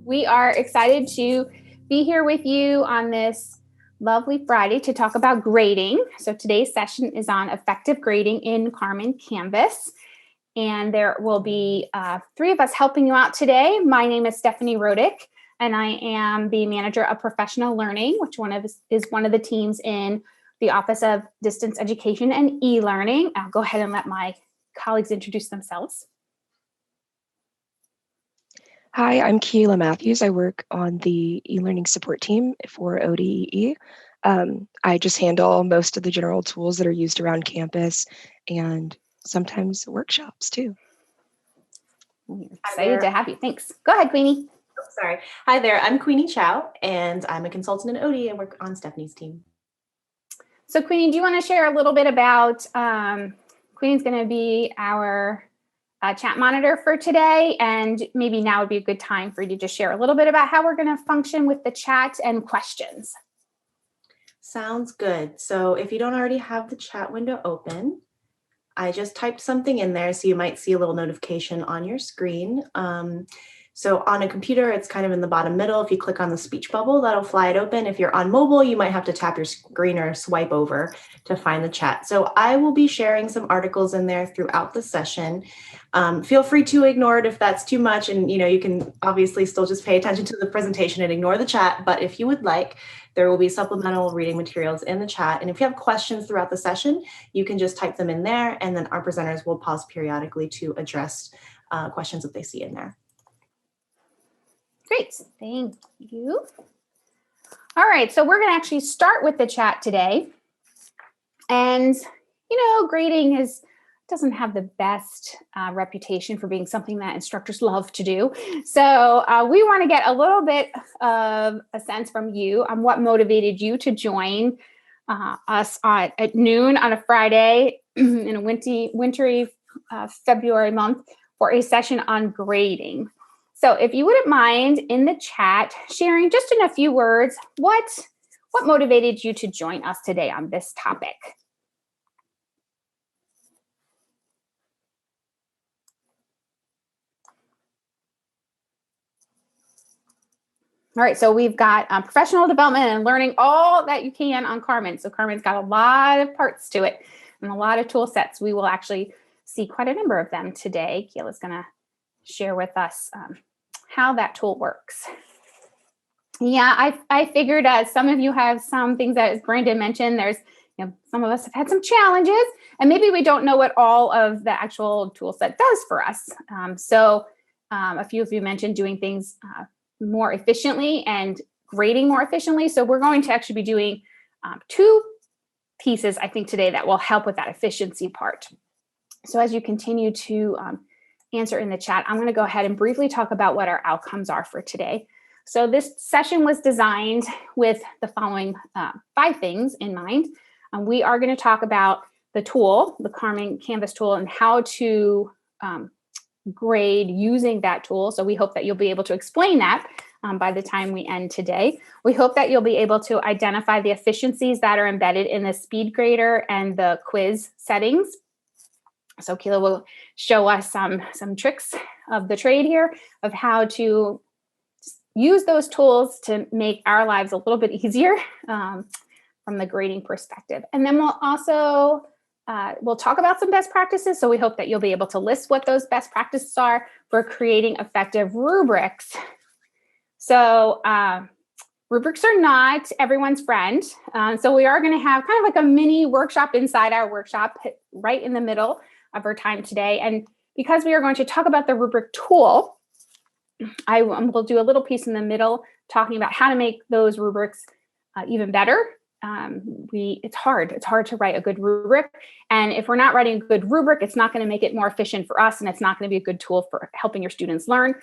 We are excited to be here with you on this lovely Friday to talk about grading. So today's session is on effective grading in CarmenCanvas. And there will be three of us helping you out today. My name is Stephanie Rubric, and I am the manager of professional learning, which is one of the teams in the Office of Distance Education and E-Learning. I'll go ahead and let my colleagues introduce themselves. Hi, I'm Keela Matthews. I work on the e-learning support team for ODEE. I just handle most of the general tools that are used around campus and sometimes workshops too. We're excited to have you. Thanks. Go ahead, Queenie. Oh, sorry. Hi there. I'm Queenie Chow, and I'm a consultant in ODEE. I work on Stephanie's team. So Queenie, do you want to share a little bit about, Queenie's going to be our chat monitor for today, and maybe now would be a good time for you to just share a little bit about how we're going to function with the chat and questions. Sounds good. So if you don't already have the chat window open, I just typed something in there, so you might see a little notification on your screen. So on a computer, it's kind of in the bottom middle. If you click on the speech bubble, that'll fly it open. If you're on mobile, you might have to tap your screen or swipe over to find the chat. So I will be sharing some articles in there throughout the session. Feel free to ignore it if that's too much. And you can obviously still just pay attention to the presentation and ignore the chat. But if you would like, there will be supplemental reading materials in the chat. And if you have questions throughout the session, you can just type them in there. And then our presenters will pause periodically to address questions that they see in there. Great, thank you. All right, so we're going to actually start with the chat today. And, grading doesn't have the best reputation for being something that instructors love to do. So we want to get a little bit of a sense from you on what motivated you to join us at noon on a Friday in a wintry February month for a session on grading. So if you wouldn't mind in the chat sharing just in a few words, what motivated you to join us today on this topic? All right, so we've got professional development and learning all that you can on Carmen. So Carmen's got a lot of parts to it and a lot of tool sets. We will actually see quite a number of them today. Keela's going to share with us how that tool works. Yeah, I figured some of you have some things that, as Brandon mentioned, there's, some of us have had some challenges, and maybe we don't know what all of the actual tool set does for us. So a few of you mentioned doing things more efficiently and grading more efficiently. So we're going to actually be doing two pieces, I think, today that will help with that efficiency part. So as you continue to answer in the chat, I'm going to go ahead and briefly talk about what our outcomes are for today. So this session was designed with the following 5 things in mind. We are going to talk about the tool, the CarmenCanvas tool, and how to grade using that tool. So we hope that you'll be able to explain that by the time we end today. We hope that you'll be able to identify the efficiencies that are embedded in the Speedgrader and the quiz settings. So Keela will show us some tricks of the trade here of how to use those tools to make our lives a little bit easier from the grading perspective. And then we'll also we'll talk about some best practices. So we hope that you'll be able to list what those best practices are for creating effective rubrics. So rubrics are not everyone's friend. So we are going to have kind of like a mini workshop inside our workshop right in the middle of our time today. And because we are going to talk about the rubric tool, I will do a little piece in the middle talking about how to make those rubrics even better. It's hard to write a good rubric. And if we're not writing a good rubric, it's not going to make it more efficient for us. And it's not going to be a good tool for helping your students learn.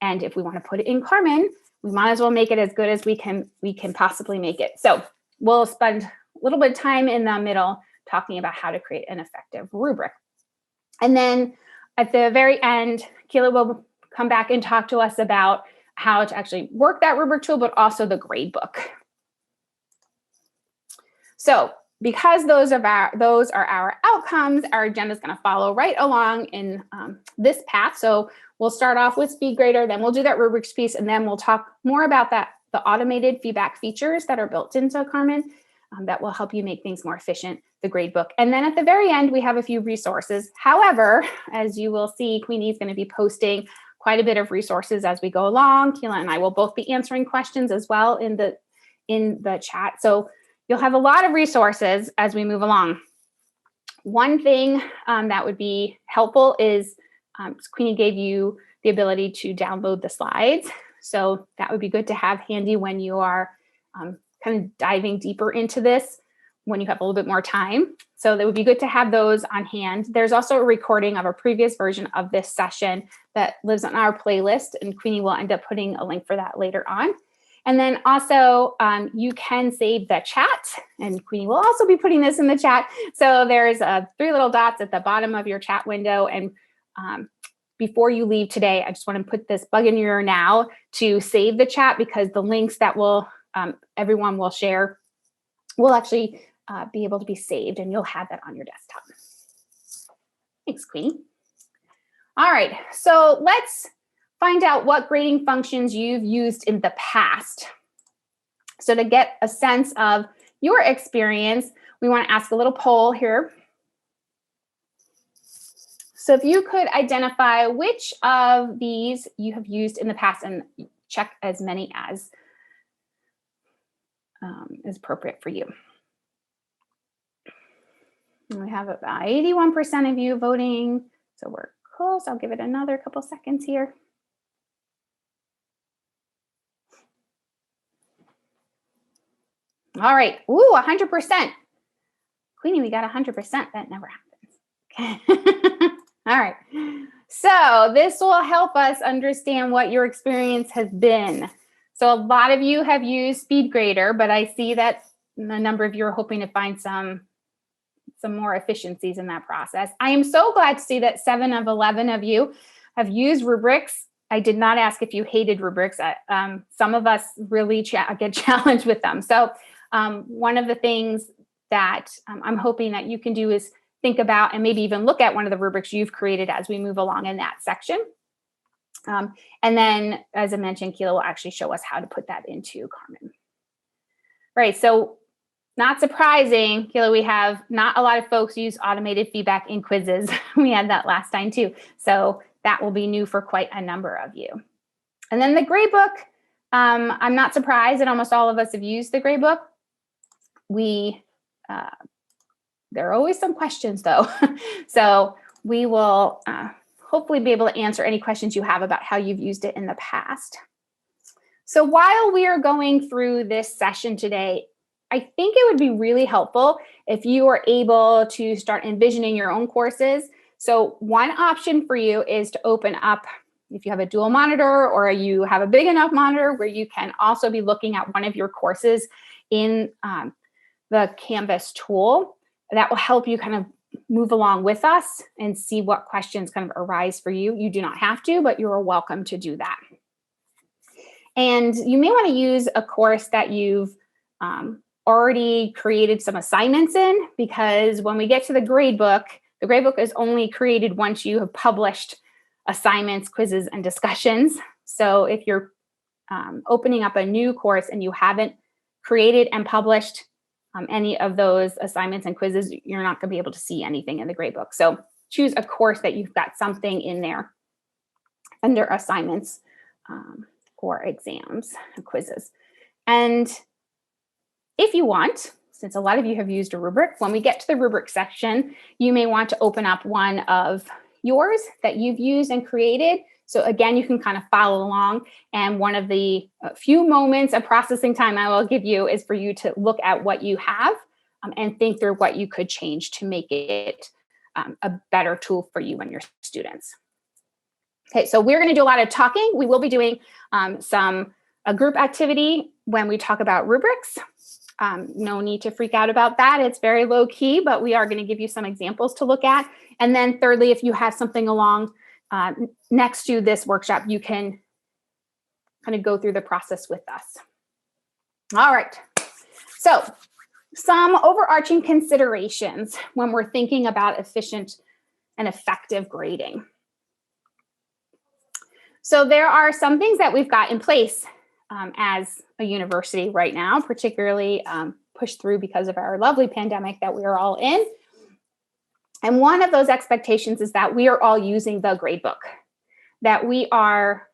And if we want to put it in Carmen, we might as well make it as good as we can possibly make it. So we'll spend a little bit of time in the middle talking about how to create an effective rubric. And then at the very end, Keela will come back and talk to us about how to actually work that rubric tool, but also the gradebook. So because those are our outcomes, our agenda is going to follow right along in this path. So we'll start off with Speedgrader, then we'll do that rubrics piece, and then we'll talk more about the automated feedback features that are built into Carmen that will help you make things more efficient, the gradebook. And then at the very end, we have a few resources. However, as you will see, Queenie is going to be posting quite a bit of resources as we go along. Keela and I will both be answering questions as well in the chat. So you'll have a lot of resources as we move along. One thing that would be helpful is Queenie gave you the ability to download the slides. So that would be good to have handy when you are kind of diving deeper into this, when you have a little bit more time. So that would be good to have those on hand. There's also a recording of a previous version of this session that lives on our playlist, and Queenie will end up putting a link for that later on. And then also you can save the chat, and Queenie will also be putting this in the chat. So there's 3 little dots at the bottom of your chat window. And before you leave today, I just want to put this bug in your ear now to save the chat, because the links that will everyone will share will actually be able to be saved, and you'll have that on your desktop. Thanks, Queenie. All right, so let's find out what grading functions you've used in the past. So to get a sense of your experience, we want to ask a little poll here. So if you could identify which of these you have used in the past, and check as many as is appropriate for you. And we have about 81% of you voting, so we're close. I'll give it another couple seconds here. All right, ooh, 100%. Queenie, we got 100%. That never happens. Okay. All right, so this will help us understand what your experience has been. So a lot of you have used Speedgrader, but I see that a number of you are hoping to find some more efficiencies in that process. I am so glad to see that 7 of 11 of you have used rubrics. I did not ask if you hated rubrics. Some of us really get challenged with them. So one of the things that I'm hoping that you can do is think about and maybe even look at one of the rubrics you've created as we move along in that section. And then, as I mentioned, Keela will actually show us how to put that into Carmen. Right, so not surprising, Keela, we have not a lot of folks use automated feedback in quizzes. We had that last time too. So that will be new for quite a number of you. And then the gradebook, I'm not surprised that almost all of us have used the gradebook. There are always some questions though. So we will hopefully be able to answer any questions you have about how you've used it in the past. So while we are going through this session today, I think it would be really helpful if you are able to start envisioning your own courses. So one option for you is to open up, if you have a dual monitor or you have a big enough monitor where you can also be looking at one of your courses in the Canvas tool. That will help you kind of move along with us and see what questions kind of arise for you. You do not have to, but you are welcome to do that. And you may want to use a course that you've already created some assignments in, because when we get to the gradebook is only created once you have published assignments, quizzes, and discussions. So if you're opening up a new course and you haven't created and published any of those assignments and quizzes, you're not going to be able to see anything in the gradebook. So choose a course that you've got something in there under assignments or exams and quizzes. And if you want, since a lot of you have used a rubric, when we get to the rubric section, you may want to open up one of yours that you've used and created. So again, you can kind of follow along. And one of the few moments of processing time I will give you is for you to look at what you have and think through what you could change to make it a better tool for you and your students. Okay, so we're going to do a lot of talking. We will be doing a group activity when we talk about rubrics. No need to freak out about that. It's very low key, but we are going to give you some examples to look at. And then thirdly, if you have something along next to this workshop, you can kind of go through the process with us. All right. So some overarching considerations when we're thinking about efficient and effective grading. So there are some things that we've got in place as a university right now, particularly pushed through because of our lovely pandemic that we are all in. And one of those expectations is that we are all using the gradebook, that we are,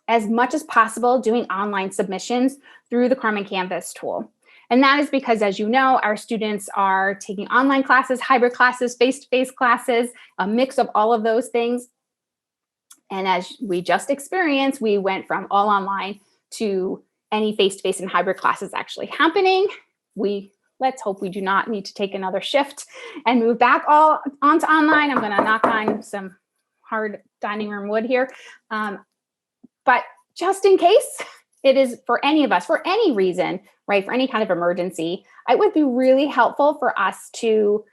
as much as possible, doing online submissions through the CarmenCanvas tool. And that is because, as you know, our students are taking online classes, hybrid classes, face-to-face classes, a mix of all of those things. And as we just experienced, we went from all online to any face-to-face and hybrid classes actually happening. Let's hope we do not need to take another shift and move back all onto online. I'm going to knock on some hard dining room wood here. But just in case it is for any of us, for any reason, right, for any kind of emergency, it would be really helpful for us to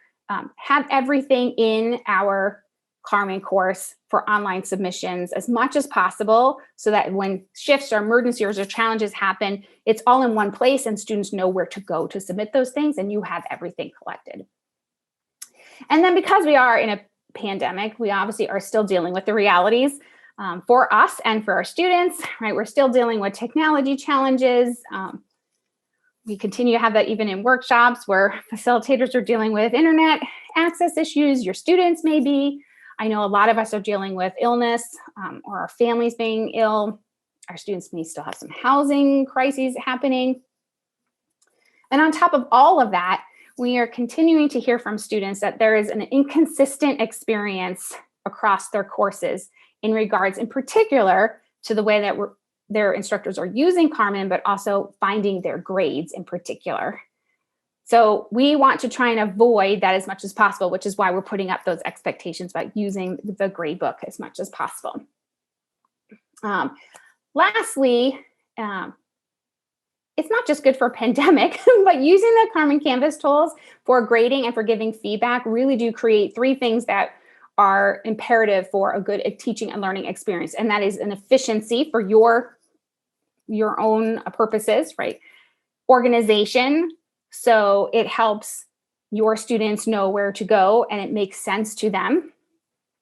have everything in our Carmen course for online submissions as much as possible, so that when shifts or emergencies or challenges happen, it's all in one place and students know where to go to submit those things and you have everything collected. And then because we are in a pandemic, we obviously are still dealing with the realities for us and for our students, right? We're still dealing with technology challenges. We continue to have that even in workshops where facilitators are dealing with internet access issues, your students may be. I know a lot of us are dealing with illness or our families being ill. Our students may still have some housing crises happening. And on top of all of that, we are continuing to hear from students that there is an inconsistent experience across their courses in regards, in particular, to the way that their instructors are using Carmen, but also finding their grades in particular. So we want to try and avoid that as much as possible, which is why we're putting up those expectations about using the gradebook as much as possible. Lastly, it's not just good for a pandemic, but using the CarmenCanvas tools for grading and for giving feedback really do create three things that are imperative for a good teaching and learning experience. And that is an efficiency for your own purposes, right? Organization, so it helps your students know where to go and it makes sense to them.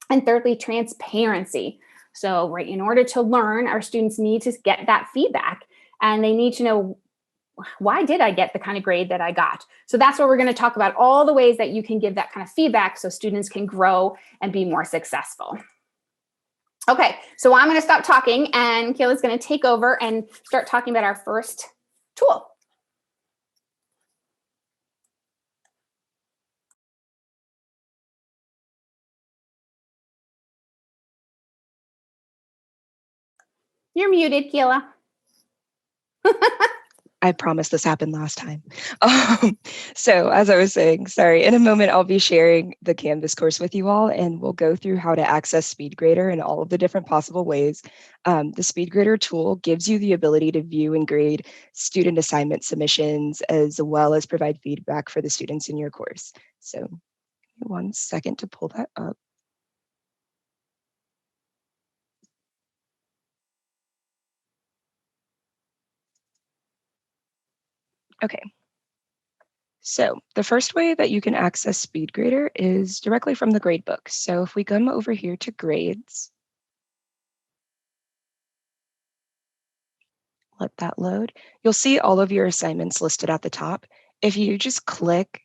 And thirdly, transparency. So, right, in order to learn, our students need to get that feedback and they need to know, why did I get the kind of grade that I got? So that's what we're going to talk about, all the ways that you can give that kind of feedback so students can grow and be more successful. Okay, so I'm going to stop talking and Kayla's going to take over and start talking about our first tool. You're muted, Kayla. I promise this happened last time. So as I was saying, sorry, in a moment, I'll be sharing the Canvas course with you all, and we'll go through how to access Speedgrader in all of the different possible ways. The Speedgrader tool gives you the ability to view and grade student assignment submissions, as well as provide feedback for the students in your course. So give me 1 second to pull that up. Okay. So the first way that you can access Speedgrader is directly from the Gradebook. So if we come over here to grades, let that load, you'll see all of your assignments listed at the top. If you just click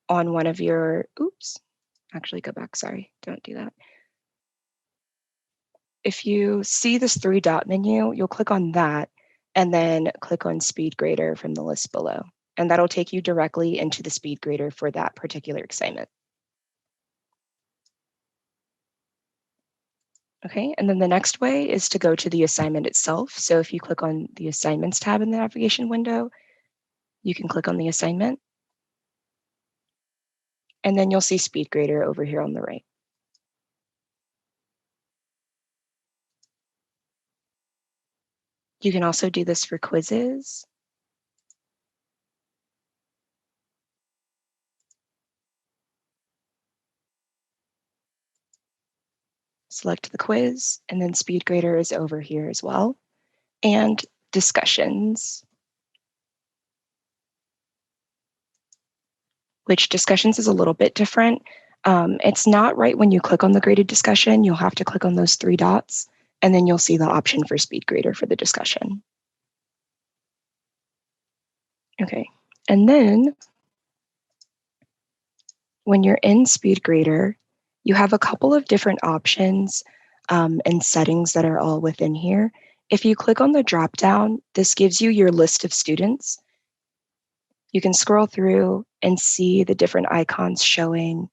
on one of your, actually go back, sorry, don't do that. If you see this 3-dot menu, you'll click on that and then click on Speedgrader from the list below. And that'll take you directly into the Speedgrader for that particular assignment. Okay, and then the next way is to go to the assignment itself. So if you click on the Assignments tab in the navigation window, you can click on the assignment. And then you'll see Speedgrader over here on the right. You can also do this for quizzes. Select the quiz, and then Speedgrader is over here as well. And discussions. which discussions is a little bit different. It's not right when you click on the graded discussion. You'll have to click on those 3 dots, and then you'll see the option for Speedgrader for the discussion. Okay, and then when you're in Speedgrader, you have a couple of different options and settings that are all within here. If you click on the drop down, this gives you your list of students. You can scroll through and see the different icons showing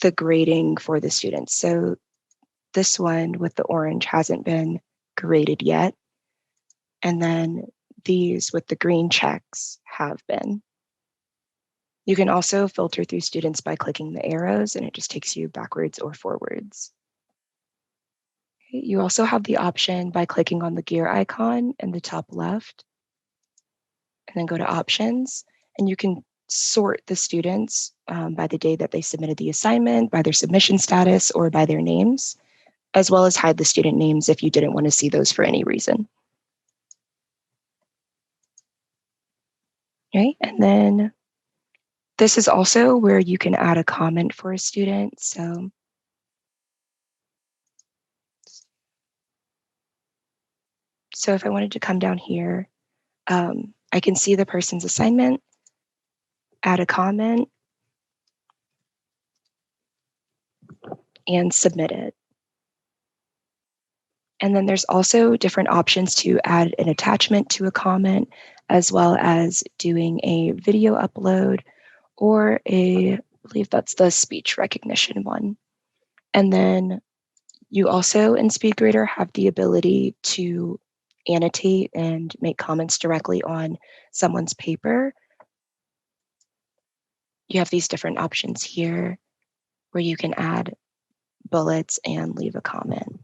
the grading for the students. So this one with the orange hasn't been graded yet. And then these with the green checks have been. You can also filter through students by clicking the arrows, and it just takes you backwards or forwards. Okay, you also have the option by clicking on the gear icon in the top left, and then go to options, and you can sort the students by the day that they submitted the assignment, by their submission status, or by their names, as well as hide the student names if you didn't want to see those for any reason. Okay, and then this is also where you can add a comment for a student. So if I wanted to come down here, I can see the person's assignment, add a comment, and submit it. And then there's also different options to add an attachment to a comment, as well as doing a video upload or I believe that's the speech recognition one. And then you also in Speedgrader have the ability to annotate and make comments directly on someone's paper. You have these different options here where you can add bullets and leave a comment.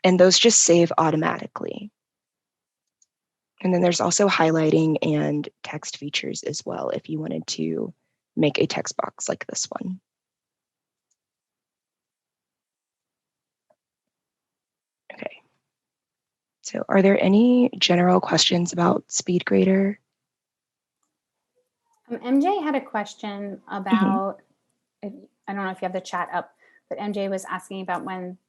And those just save automatically. And then there's also highlighting and text features as well if you wanted to make a text box like this one. Okay. So are there any general questions about Speedgrader? MJ had a question about, I don't know if you have the chat up, but MJ was asking about when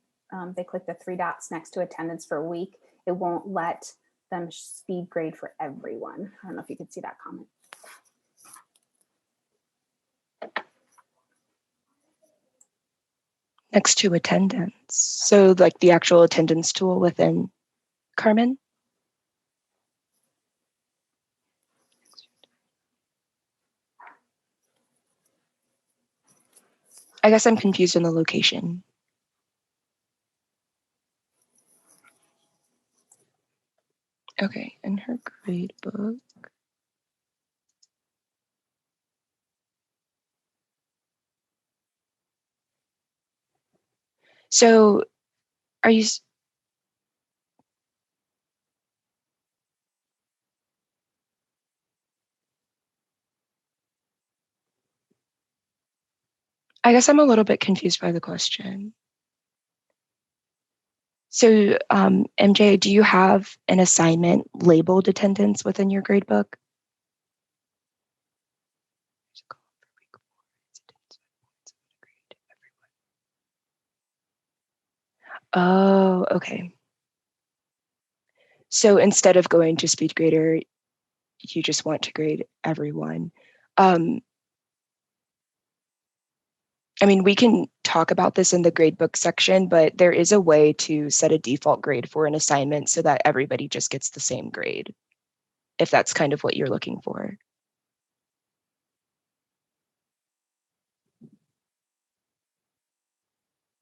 they click the 3 dots next to attendance for a week, it won't let them speed grade for everyone. I don't know if you could see that comment. Next to attendance. So like the actual attendance tool within Carmen? I guess I'm confused in the location. Okay, in her gradebook. So are you? I guess I'm a little bit confused by the question. So MJ, do you have an assignment labeled attendance within your gradebook? Oh, okay. So instead of going to Speedgrader, you just want to grade everyone. I mean, we can talk about this in the gradebook section, but there is a way to set a default grade for an assignment so that everybody just gets the same grade, if that's kind of what you're looking for.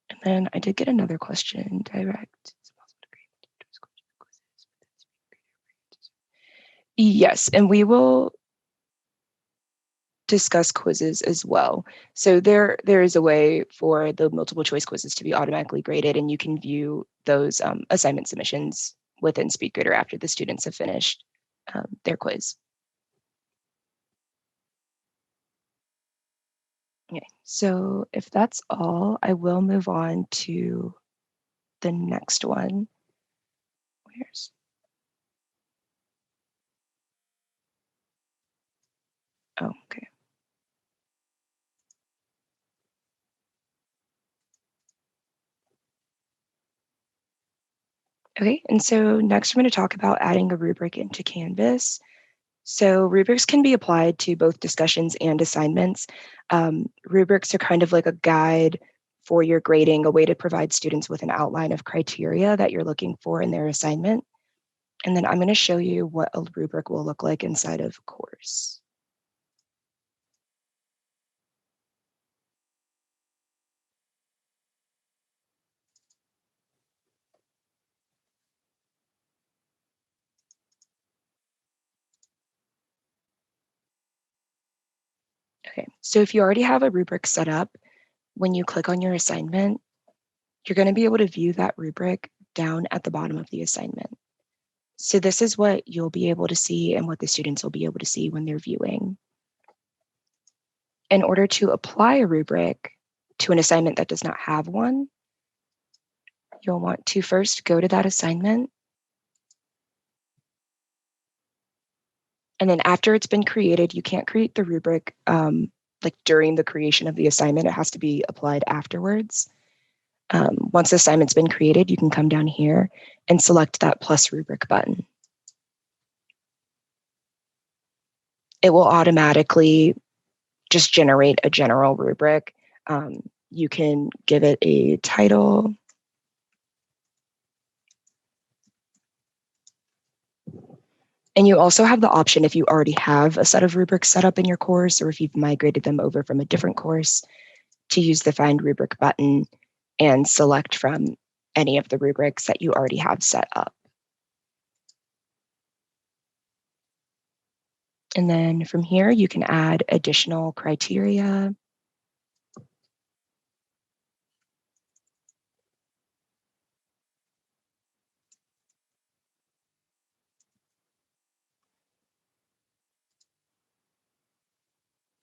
And then I did get another question, direct. Yes, and we will discuss quizzes as well. So there is a way for the multiple choice quizzes to be automatically graded, and you can view those assignment submissions within Speedgrader after the students have finished their quiz. Okay, so if that's all, I will move on to the next one. Oh, okay. Okay, and so next I'm going to talk about adding a rubric into Canvas. So rubrics can be applied to both discussions and assignments. Rubrics are kind of like a guide for your grading, a way to provide students with an outline of criteria that you're looking for in their assignment. And then I'm going to show you what a rubric will look like inside of a course. Okay, so if you already have a rubric set up, when you click on your assignment, you're going to be able to view that rubric down at the bottom of the assignment. So this is what you'll be able to see and what the students will be able to see when they're viewing. In order to apply a rubric to an assignment that does not have one, you'll want to first go to that assignment. And then after it's been created, you can't create the rubric like during the creation of the assignment. It has to be applied afterwards. Once the assignment's been created, you can come down here and select that plus rubric button. It will automatically just generate a general rubric. You can give it a title. And you also have the option, if you already have a set of rubrics set up in your course, or if you've migrated them over from a different course, to use the Find Rubric button and select from any of the rubrics that you already have set up. And then from here, you can add additional criteria.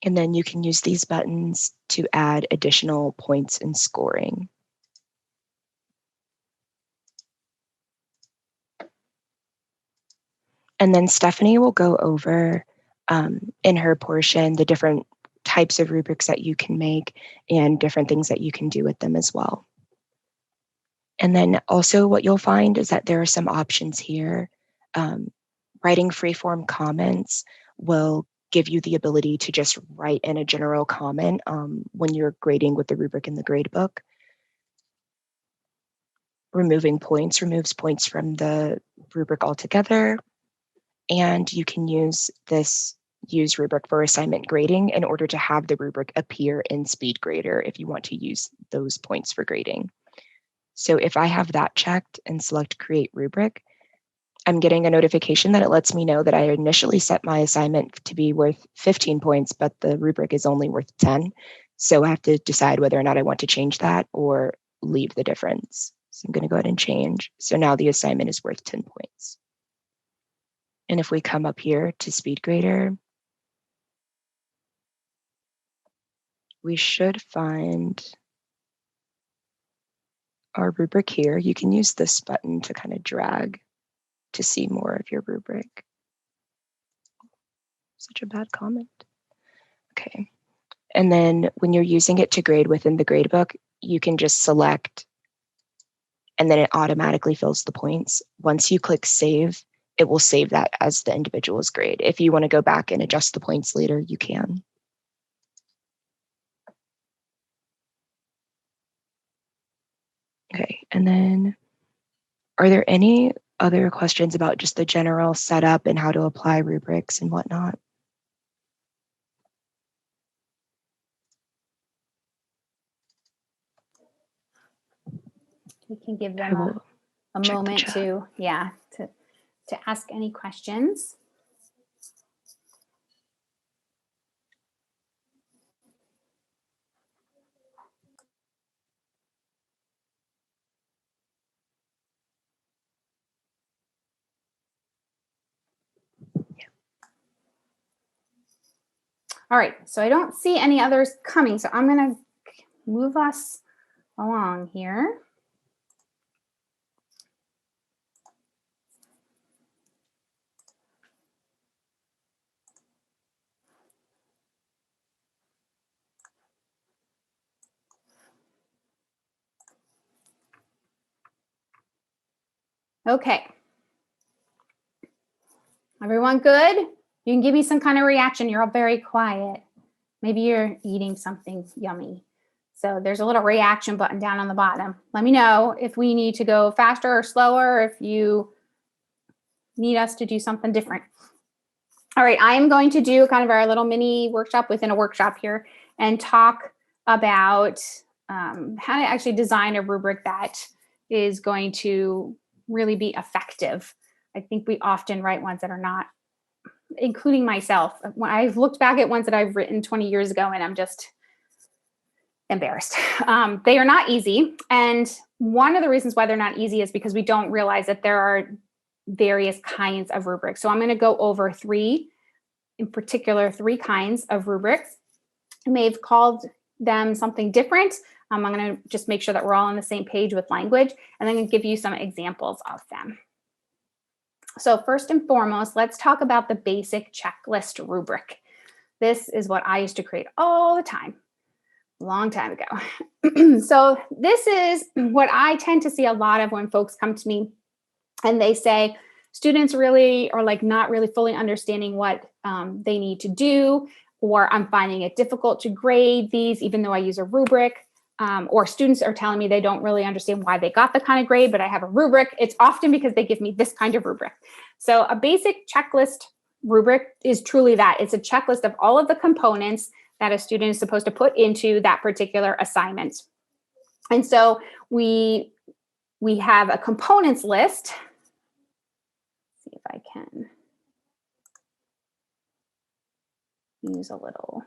And then you can use these buttons to add additional points and scoring. And then Stephanie will go over in her portion the different types of rubrics that you can make and different things that you can do with them as well. And then also what you'll find is that there are some options here. Writing freeform comments will give you the ability to just write in a general comment when you're grading with the rubric in the gradebook. Removing points removes points from the rubric altogether. And you can use this use rubric for assignment grading in order to have the rubric appear in Speedgrader if you want to use those points for grading. So if I have that checked and select create rubric, I'm getting a notification that it lets me know that I initially set my assignment to be worth 15 points, but the rubric is only worth 10. So I have to decide whether or not I want to change that or leave the difference. So I'm going to go ahead and change. So now the assignment is worth 10 points. And if we come up here to Speedgrader, we should find our rubric here. You can use this button to kind of drag to see more of your rubric. Such a bad comment. Okay. And then when you're using it to grade within the gradebook, you can just select and then it automatically fills the points. Once you click save, it will save that as the individual's grade. If you want to go back and adjust the points later, you can. Okay, and then are there any other questions about just the general setup and how to apply rubrics and whatnot? We can give them a moment to ask any questions. All right, so I don't see any others coming, so I'm going to move us along here. Okay. Everyone good? You can give me some kind of reaction. You're all very quiet. Maybe you're eating something yummy. So there's a little reaction button down on the bottom. Let me know if we need to go faster or slower, if you need us to do something different. All right, I am going to do kind of our little mini workshop within a workshop here and talk about how to actually design a rubric that is going to really be effective. I think we often write ones that are not, including myself. When I've looked back at ones that I've written 20 years ago and I'm just embarrassed. They are not easy. And one of the reasons why they're not easy is because we don't realize that there are various kinds of rubrics. So I'm going to go over three kinds of rubrics. I may have called them something different. I'm going to just make sure that we're all on the same page with language, and then I'm going to give you some examples of them. So first and foremost, let's talk about the basic checklist rubric. This is what I used to create all the time, a long time ago. So this is what I tend to see a lot of when folks come to me and they say, students really are like not really fully understanding what they need to do, or I'm finding it difficult to grade these, even though I use a rubric. Or students are telling me they don't really understand why they got the kind of grade, but I have a rubric. It's often because they give me this kind of rubric. So a basic checklist rubric is truly that. It's a checklist of all of the components that a student is supposed to put into that particular assignment. And so we have a components list. Let's see if I can use a little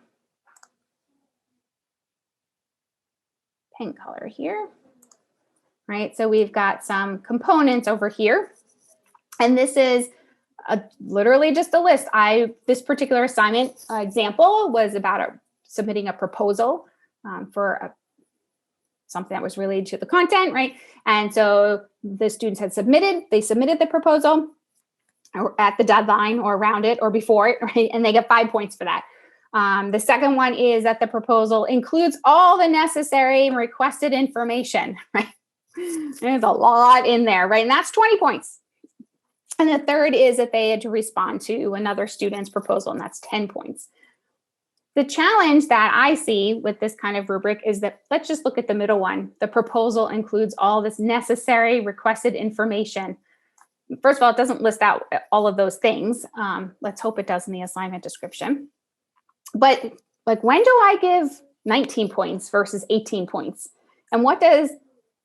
pen color here, right? So we've got some components over here, and this is literally just a list. This particular assignment example was about submitting a proposal for something that was related to the content, right? And so the students had submitted the proposal or at the deadline or around it or before it, right? And they get 5 points for that. The second one is that the proposal includes all the necessary and requested information, right? There's a lot in there, right? And that's 20 points. And the third is that they had to respond to another student's proposal, and that's 10 points. The challenge that I see with this kind of rubric is that, let's just look at the middle one. The proposal includes all this necessary requested information. First of all, it doesn't list out all of those things. Let's hope it does in the assignment description. But like, when do I give 19 points versus 18 points? And what does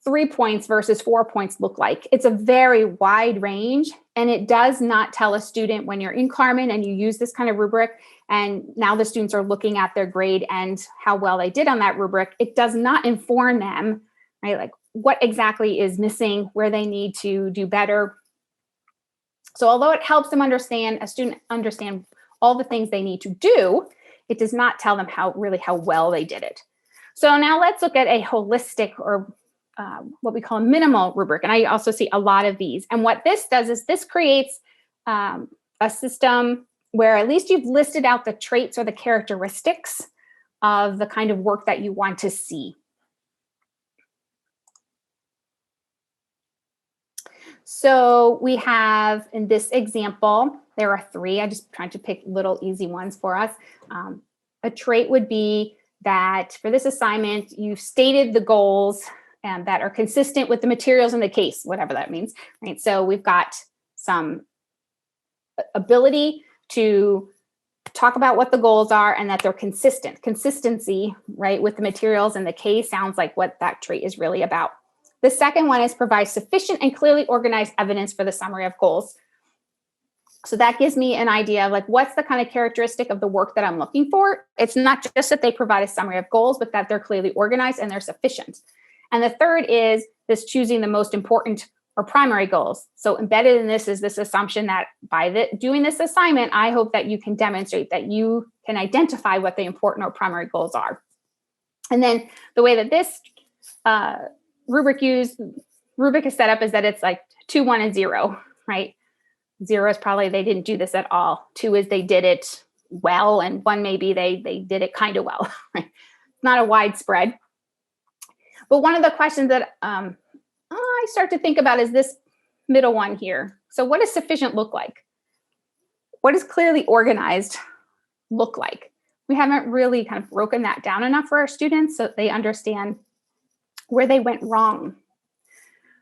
3 points versus 4 points look like? It's a very wide range, and it does not tell a student when you're in Carmen and you use this kind of rubric, and now the students are looking at their grade and how well they did on that rubric. It does not inform them, right? Like what exactly is missing, where they need to do better. So although it helps them understand all the things they need to do, it does not tell them how well they did it. So now let's look at a holistic, or what we call a minimal rubric. And I also see a lot of these. And what this does is this creates a system where at least you've listed out the traits or the characteristics of the kind of work that you want to see. So we have, in this example, there are 3. I just tried to pick little easy ones for us. A trait would be that for this assignment, you've stated the goals that are consistent with the materials in the case, whatever that means, right? So we've got some ability to talk about what the goals are and that they're consistent. Consistency, right, with the materials in the case sounds like what that trait is really about. The second one is provide sufficient and clearly organized evidence for the summary of goals. So that gives me an idea of like, what's the kind of characteristic of the work that I'm looking for? It's not just that they provide a summary of goals, but that they're clearly organized and they're sufficient. And the third is this choosing the most important or primary goals. So embedded in this is this assumption that by doing this assignment, I hope that you can demonstrate that you can identify what the important or primary goals are. And then the way that this rubric is set up is that it's like 2, 1, and 0, right? 0 is probably they didn't do this at all. 2 is they did it well, and 1 maybe they did it kind of well. Right? Not a widespread. But one of the questions that I start to think about is this middle one here. So what does sufficient look like? What does clearly organized look like? We haven't really kind of broken that down enough for our students so that they understand where they went wrong.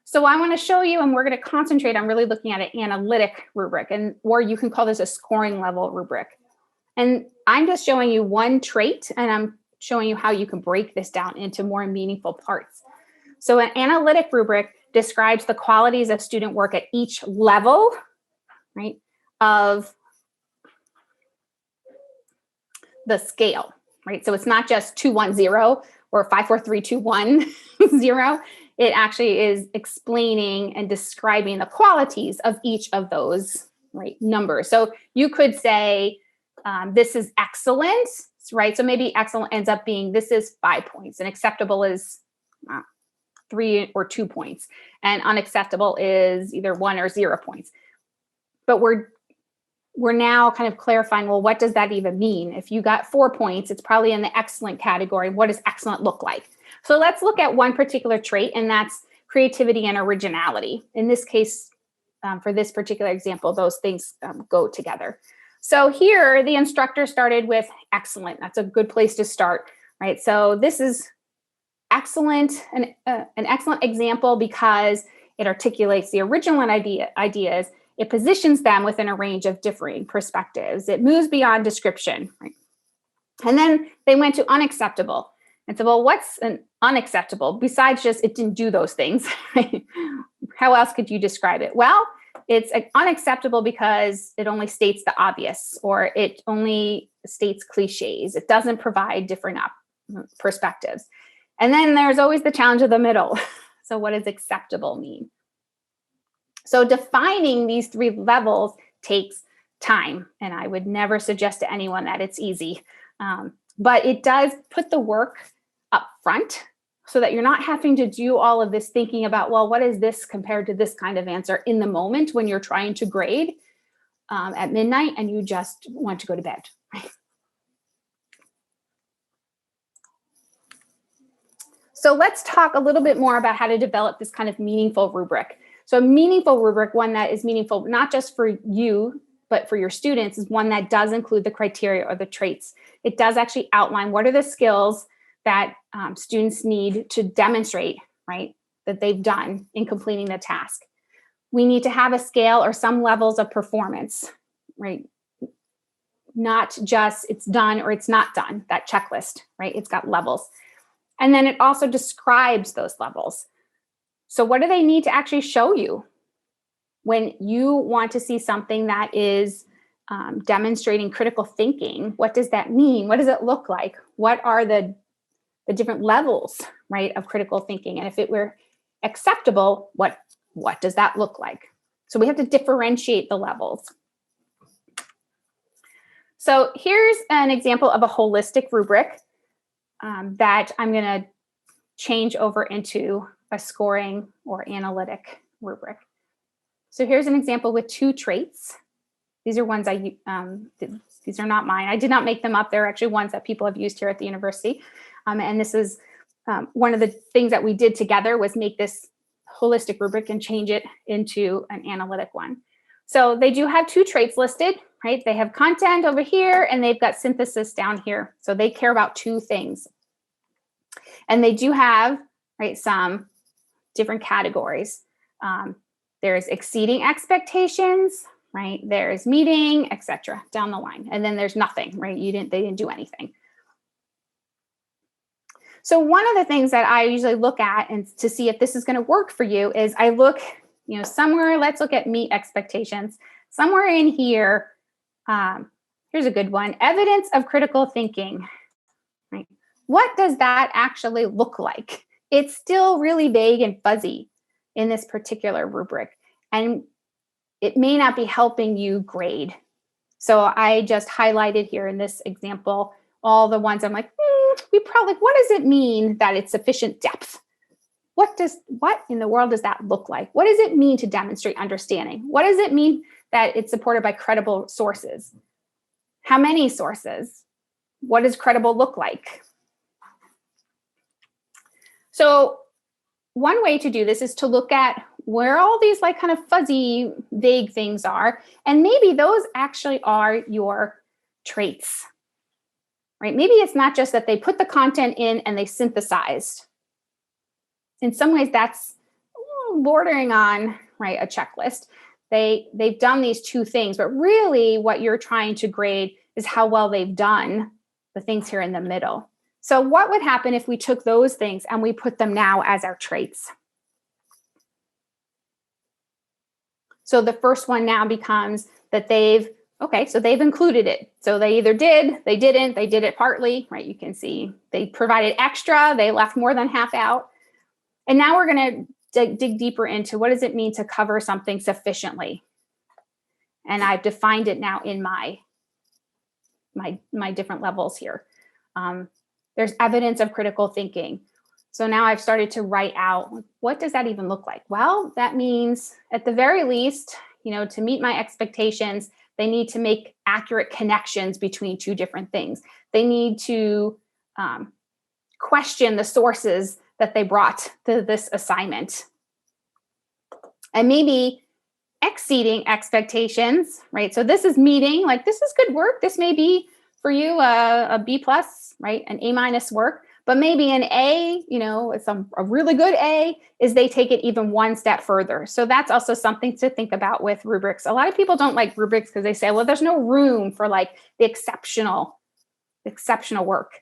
So I want to show you, and we're going to concentrate on really looking at an analytic rubric, or you can call this a scoring level rubric. And I'm just showing you one trait, and I'm showing you how you can break this down into more meaningful parts. So an analytic rubric describes the qualities of student work at each level, right, of the scale, right? So it's not just 210 or 54321 It actually is explaining and describing the qualities of each of those, right, numbers. So you could say this is excellent, right? So maybe excellent ends up being this is 5 points, and acceptable is 3 or 2 points, and unacceptable is either 1 or 0 points. But we're now kind of clarifying, well, what does that even mean? If you got 4 points, it's probably in the excellent category. What does excellent look like? So let's look at one particular trait, and that's creativity and originality. In this case, for this particular example, those things go together. So here, the instructor started with excellent. That's a good place to start, right? So this is excellent, an excellent example because it articulates the original ideas. It positions them within a range of differing perspectives. It moves beyond description, right? And then they went to unacceptable. And so, well, what's an unacceptable besides just it didn't do those things? How else could you describe it? Well, it's unacceptable because it only states the obvious, or it only states cliches. It doesn't provide different perspectives. And then there's always the challenge of the middle. So what does acceptable mean? So defining these 3 levels takes time, and I would never suggest to anyone that it's easy. But it does put the work up front so that you're not having to do all of this thinking about, well, what is this compared to this kind of answer in the moment when you're trying to grade at midnight and you just want to go to bed. Right? So let's talk a little bit more about how to develop this kind of meaningful rubric. So a meaningful rubric, one that is meaningful not just for you, but for your students, is one that does include the criteria or the traits. It does actually outline what are the skills that students need to demonstrate, right, that they've done in completing the task. We need to have a scale or some levels of performance, right? Not just it's done or it's not done, that checklist, right? It's got levels. And then it also describes those levels. So what do they need to actually show you when you want to see something that is demonstrating critical thinking? What does that mean? What does it look like? What are the different levels, right, of critical thinking? And if it were acceptable, what does that look like? So we have to differentiate the levels. So here's an example of a holistic rubric that I'm going to change over into a scoring or analytic rubric. So here's an example with 2 traits. These are ones these are not mine. I did not make them up. They're actually ones that people have used here at the university. And this is one of the things that we did together was make this holistic rubric and change it into an analytic one. So they do have 2 traits listed, right? They have content over here and they've got synthesis down here. So they care about 2 things. And they do have, right, some different categories. There's exceeding expectations, right? There's meeting, etc. down the line. And then there's nothing, right? They didn't do anything. So one of the things that I usually look at and to see if this is going to work for you is I look, somewhere, let's look at meet expectations. Somewhere in here, here's a good one, evidence of critical thinking, right? What does that actually look like? It's still really vague and fuzzy in this particular rubric, and it may not be helping you grade. So I just highlighted here in this example all the ones I'm like, what does it mean that it's sufficient depth? What in the world does that look like? What does it mean to demonstrate understanding? What does it mean that it's supported by credible sources? How many sources? What does credible look like? So one way to do this is to look at where all these like kind of fuzzy, vague things are. And maybe those actually are your traits, right? Maybe it's not just that they put the content in and they synthesized. In some ways, that's bordering on, right, a checklist. They've done these two things, but really what you're trying to grade is how well they've done the things here in the middle. So what would happen if we took those things and we put them now as our traits? So the first one now becomes that they've included it. So they either did, they didn't, they did it partly, right? You can see they provided extra, they left more than half out. And now we're going to dig deeper into what does it mean to cover something sufficiently? And I've defined it now in my different levels here. There's evidence of critical thinking. So now I've started to write out, what does that even look like? Well, that means at the very least, to meet my expectations, they need to make accurate connections between two different things. They need to question the sources that they brought to this assignment. And maybe exceeding expectations, right? So this is meeting, like this is good work. This may be for you a B plus, right? An A- work. But maybe an A, it's a really good A, is they take it even one step further. So that's also something to think about with rubrics. A lot of people don't like rubrics because they say, well, there's no room for like the exceptional work.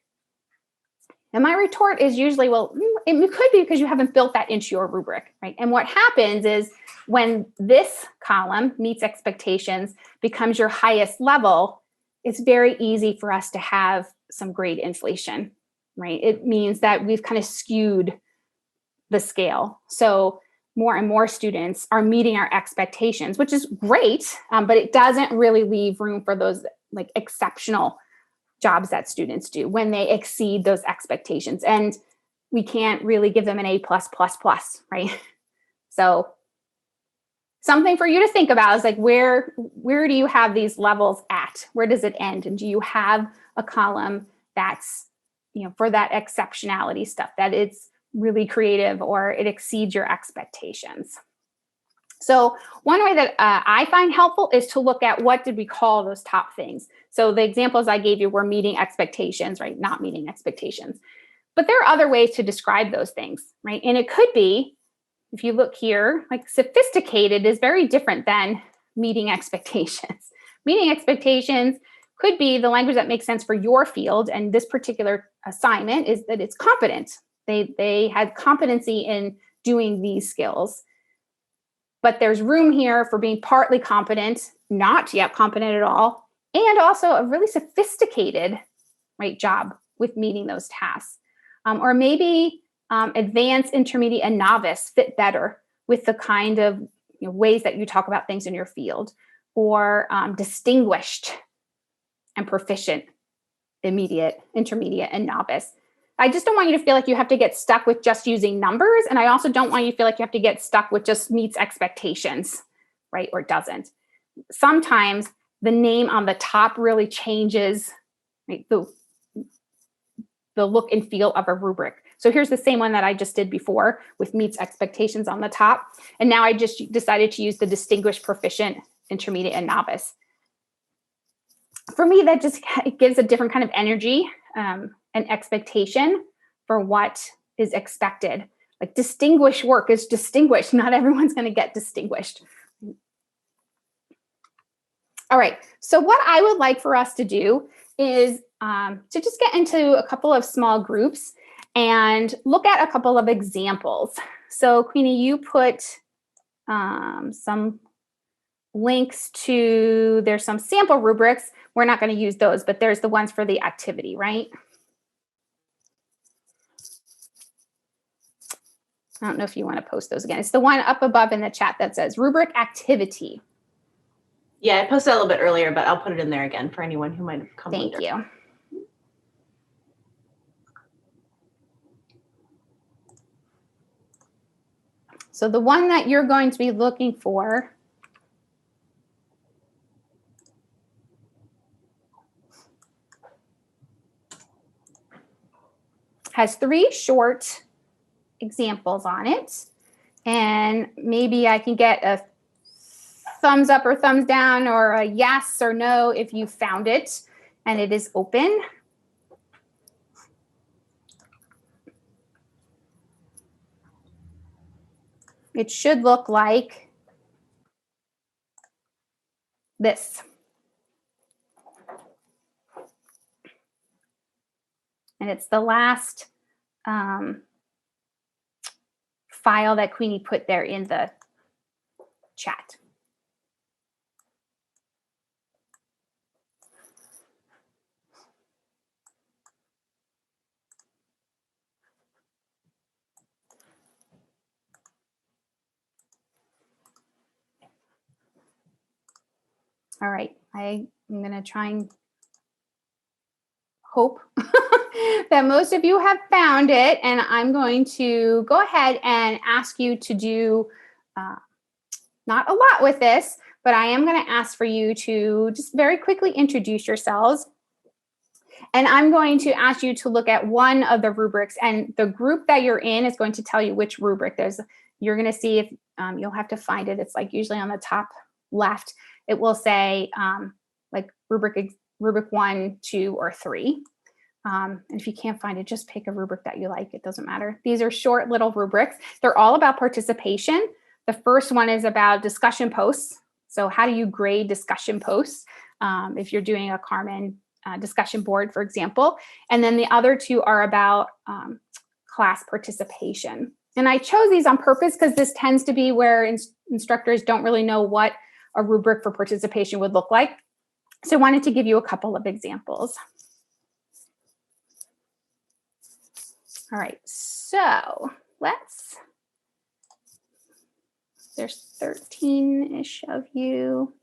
And my retort is usually, well, it could be because you haven't built that into your rubric, right? And what happens is when this column meets expectations, becomes your highest level, it's very easy for us to have some grade inflation. Right? It means that we've kind of skewed the scale. So more and more students are meeting our expectations, which is great, but it doesn't really leave room for those like exceptional jobs that students do when they exceed those expectations. And we can't really give them an A+++, right? So something for you to think about is like, where do you have these levels at? Where does it end? And do you have a column that's for that exceptionality stuff, that it's really creative or it exceeds your expectations? So one way that I find helpful is to look at what did we call those top things. So the examples I gave you were meeting expectations, right? Not meeting expectations. But there are other ways to describe those things, right? And it could be, if you look here, like sophisticated is very different than meeting expectations. Meeting expectations could be the language that makes sense for your field. And this particular assignment is that it's competent. They had competency in doing these skills. But there's room here for being partly competent, not yet competent at all, and also a really sophisticated, right, job with meeting those tasks. Or maybe advanced, intermediate, and novice fit better with the kind of ways that you talk about things in your field. Or distinguished and proficient, immediate, intermediate, and novice. I just don't want you to feel like you have to get stuck with just using numbers. And I also don't want you to feel like you have to get stuck with just meets expectations, right? Or doesn't. Sometimes the name on the top really changes, right, the look and feel of a rubric. So here's the same one that I just did before with meets expectations on the top. And now I just decided to use the distinguished, proficient, intermediate, and novice. For me, that just gives a different kind of energy and expectation for what is expected. Like distinguished work is distinguished. Not everyone's going to get distinguished. All right. So what I would like for us to do is to just get into a couple of small groups and look at a couple of examples. So Queenie, you put some links to, there's some sample rubrics. We're not going to use those, but there's the ones for the activity, right? I don't know if you want to post those again. It's the one up above in the chat that says rubric activity. Yeah, I posted a little bit earlier, but I'll put it in there again for anyone who might have come later. Thank you. So the one that you're going to be looking for has 3 short examples on it. And maybe I can get a thumbs up or thumbs down or a yes or no if you found it and it is open. It should look like this. And it's the last file that Queenie put there in the chat. All right, I'm going to try and hope that most of you have found it, and I'm going to go ahead and ask you to do not a lot with this, but I am going to ask for you to just very quickly introduce yourselves. And I'm going to ask you to look at one of the rubrics, and the group that you're in is going to tell you which rubric. You're going to see if you'll have to find it. It's like usually on the top left. It will say like rubric 1, 2, or 3. And if you can't find it, just pick a rubric that you like. It doesn't matter. These are short little rubrics. They're all about participation. The first one is about discussion posts. So how do you grade discussion posts if you're doing a Carmen discussion board, for example? And then the other two are about class participation. And I chose these on purpose because this tends to be where instructors don't really know what a rubric for participation would look like. So I wanted to give you a couple of examples. All right, so there's 13-ish of you.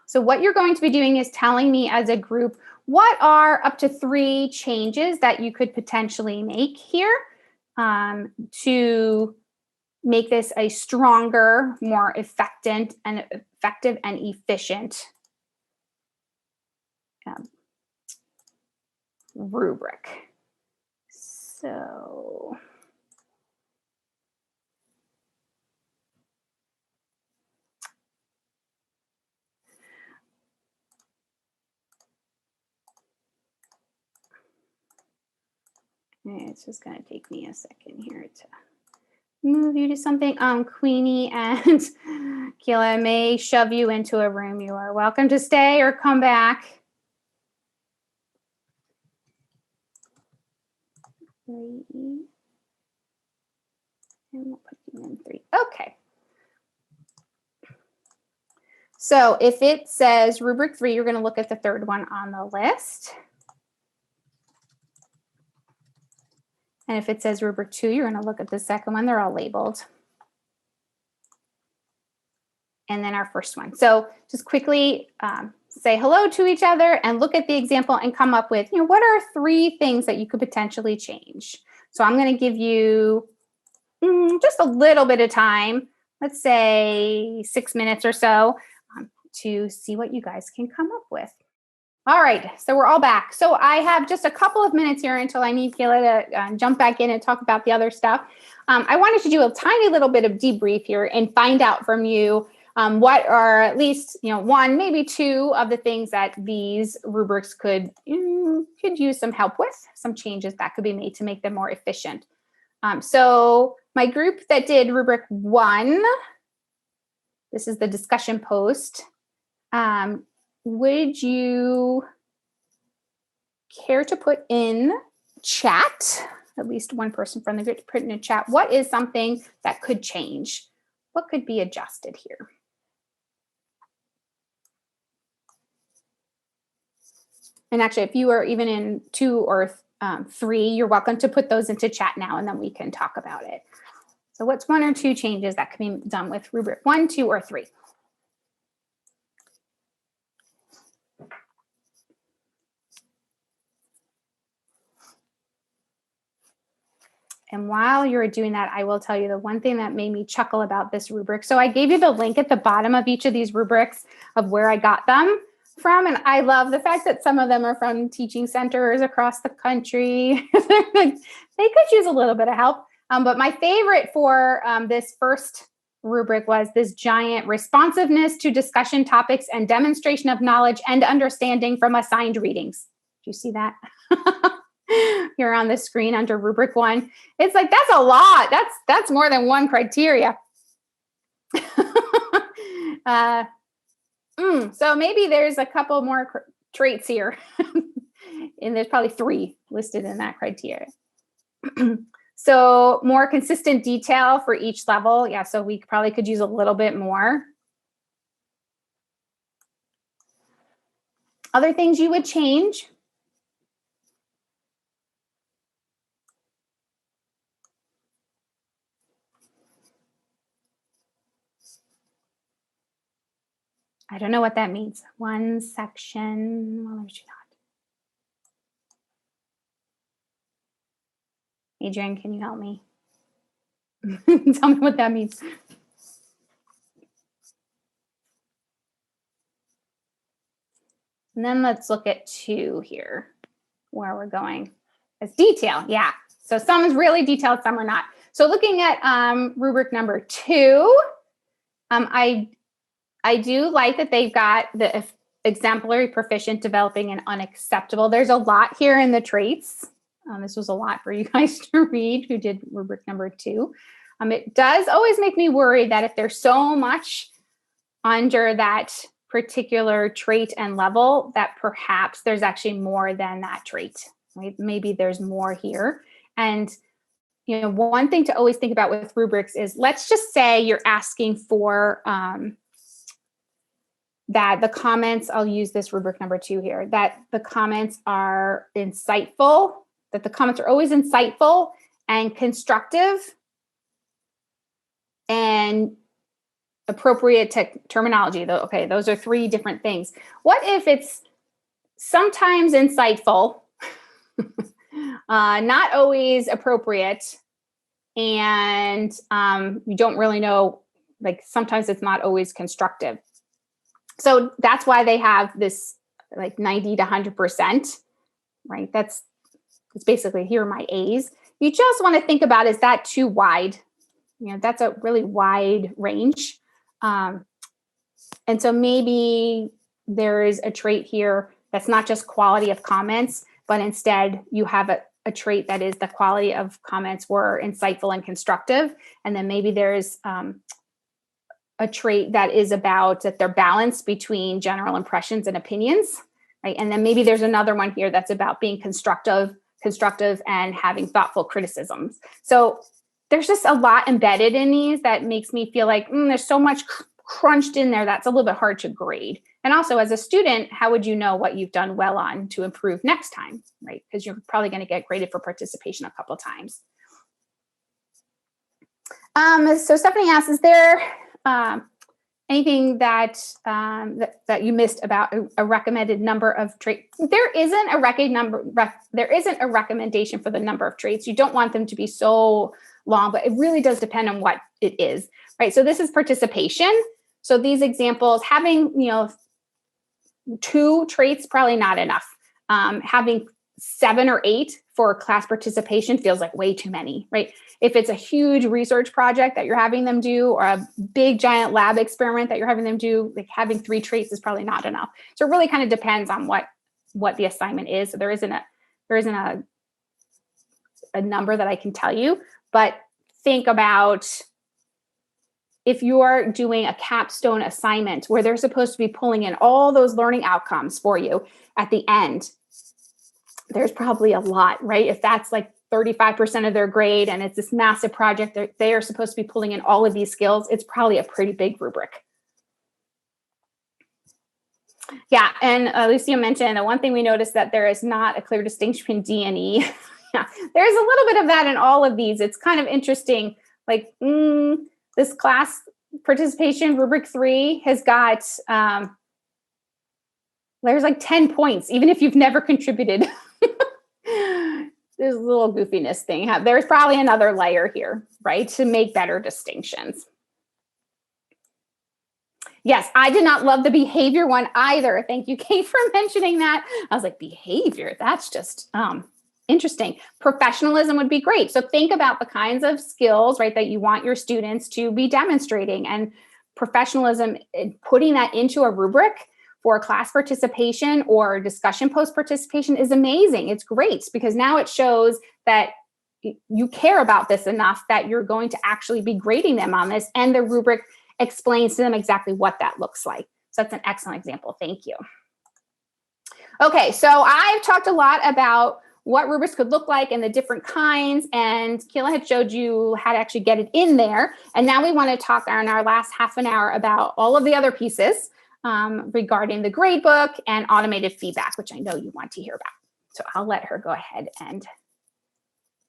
So what you're going to be doing is telling me as a group, what are up to 3 changes that you could potentially make here to make this a stronger, more effective and efficient rubric. So it's just going to take me a second here to move you to something. Queenie and Keila may shove you into a room. You are welcome to stay or come back. 3. And we'll put you in 3. Okay. So if it says rubric 3, you're going to look at the third one on the list. And if it says rubric 2, you're going to look at the second one. They're all labeled. And then our first one. So just quickly say hello to each other and look at the example and come up with, what are 3 things that you could potentially change? So I'm going to give you just a little bit of time, let's say 6 minutes or so, to see what you guys can come up with. All right, so we're all back. So I have just a couple of minutes here until I need Keila to jump back in and talk about the other stuff. I wanted to do a tiny little bit of debrief here and find out from you what are at least 1, maybe 2 of the things that these rubrics could use some help with, some changes that could be made to make them more efficient. So my group that did rubric 1, this is the discussion post. Would you care to put in chat, at least one person from the group to put in a chat, what is something that could change? What could be adjusted here? And actually, if you are even in 2 or 3, you're welcome to put those into chat now, and then we can talk about it. So what's 1 or 2 changes that can be done with rubric 1, 2, or 3? And while you're doing that, I will tell you the one thing that made me chuckle about this rubric. So I gave you the link at the bottom of each of these rubrics of where I got them. from, and I love the fact that some of them are from teaching centers across the country. They could use a little bit of help. But my favorite for this first rubric was this giant responsiveness to discussion topics and demonstration of knowledge and understanding from assigned readings. Do you see that? Here on the screen under rubric 1. It's like, that's a lot. That's more than one criteria. So maybe there's a couple more traits here. And there's probably 3 listed in that criteria. So more consistent detail for each level. Yeah, so we probably could use a little bit more. Other things you would change. I don't know what that means. One section. Well, there's not. Adrian, can you help me? Tell me what that means. And then let's look at 2 here, where we're going. It's detail, yeah. So some is really detailed, some are not. So looking at rubric number 2, I do like that they've got the exemplary, proficient, developing, and unacceptable. There's a lot here in the traits. This was a lot for you guys to read who did rubric number 2. It does always make me worry that if there's so much under that particular trait and level, that perhaps there's actually more than that trait, right? Maybe there's more here. And, you know, one thing to always think about with rubrics is, let's just say you're asking for that the comments, I'll use this rubric number 2 here, that the comments are insightful, that the comments are always insightful and constructive and appropriate terminology. Okay, those are 3 different things. What if it's sometimes insightful, not always appropriate, and you don't really know, like sometimes it's not always constructive. So that's why they have this like 90 to 100%, right? It's basically, here are my A's. You just want to think about, is that too wide? You know, that's a really wide range. And so maybe there is a trait here that's not just quality of comments, but instead you have a trait that is the quality of comments were insightful and constructive. And then maybe there's a trait that is about that they're balanced between general impressions and opinions, right? And then maybe there's another one here that's about being constructive and having thoughtful criticisms. So there's just a lot embedded in these that makes me feel like there's so much crunched in there that's a little bit hard to grade. And also, as a student, how would you know what you've done well on to improve next time, right? Because you're probably going to get graded for participation a couple of times. So Stephanie asks, is there anything that that you missed about a recommended number of traits? There isn't a recommendation for the number of traits. You don't want them to be so long, but it really does depend on what it is, right? So this is participation. So these examples, having 2 traits, probably not enough. Having 7 or 8 for class participation feels like way too many, right? If it's a huge research project that you're having them do, or a big giant lab experiment that you're having them do, like having 3 traits is probably not enough. So it really kind of depends on what the assignment is. So there isn't a number that I can tell you, but think about if you're doing a capstone assignment where they're supposed to be pulling in all those learning outcomes for you at the end, there's probably a lot, right? If that's like 35% of their grade and it's this massive project, they are supposed to be pulling in all of these skills, it's probably a pretty big rubric. Yeah, and Lucia mentioned the one thing we noticed that there is not a clear distinction between D and E. Yeah, there's a little bit of that in all of these. It's kind of interesting. Like this class participation rubric 3 has got, there's like 10 points, even if you've never contributed. There's a little goofiness thing. There's probably another layer here, right, to make better distinctions. Yes, I did not love the behavior one either. Thank you, Kate, for mentioning that. I was like, behavior, that's just interesting. Professionalism would be great. So think about the kinds of skills, right, that you want your students to be demonstrating, and professionalism, putting that into a rubric for class participation or discussion post participation is amazing. It's great because now it shows that you care about this enough that you're going to actually be grading them on this, and the rubric explains to them exactly what that looks like. So that's an excellent example. Thank you. Okay, so I've talked a lot about what rubrics could look like and the different kinds, and Keila had showed you how to actually get it in there. And now we want to talk in our last half an hour about all of the other pieces regarding the gradebook and automated feedback, which I know you want to hear about. So I'll let her go ahead and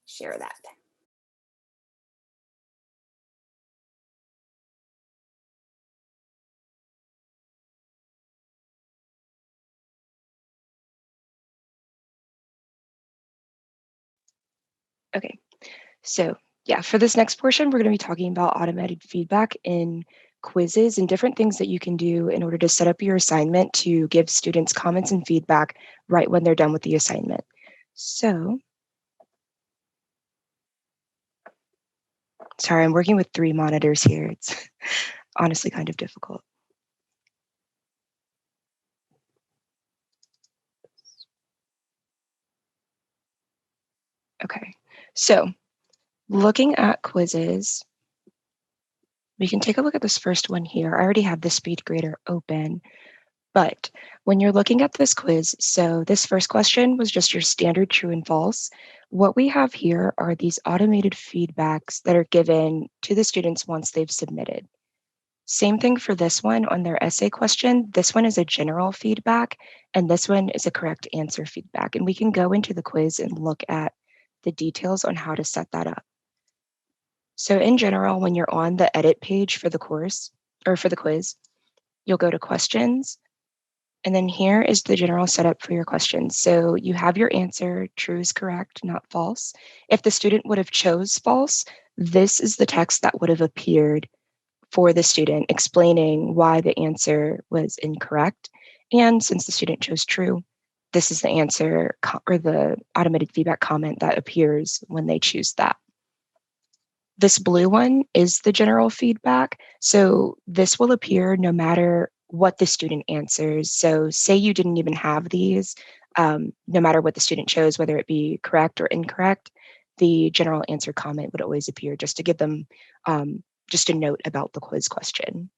share that. Okay, so yeah, for this next portion, we're going to be talking about automated feedback in quizzes and different things that you can do in order to set up your assignment to give students comments and feedback right when they're done with the assignment. So, sorry, I'm working with 3 monitors here. It's honestly kind of difficult. Okay, so looking at quizzes, we can take a look at this first one here. I already have the Speedgrader open, but when you're looking at this quiz, so this first question was just your standard true and false. What we have here are these automated feedbacks that are given to the students once they've submitted. Same thing for this one on their essay question. This one is a general feedback, and this one is a correct answer feedback. And we can go into the quiz and look at the details on how to set that up. So in general, when you're on the edit page for the course or for the quiz, you'll go to questions. And then here is the general setup for your questions. So you have your answer, true is correct, not false. If the student would have chose false, this is the text that would have appeared for the student explaining why the answer was incorrect. And since the student chose true, this is the answer or the automated feedback comment that appears when they choose that. This blue one is the general feedback. So this will appear no matter what the student answers. So say you didn't even have these, no matter what the student chose, whether it be correct or incorrect, the general answer comment would always appear just to give them just a note about the quiz question.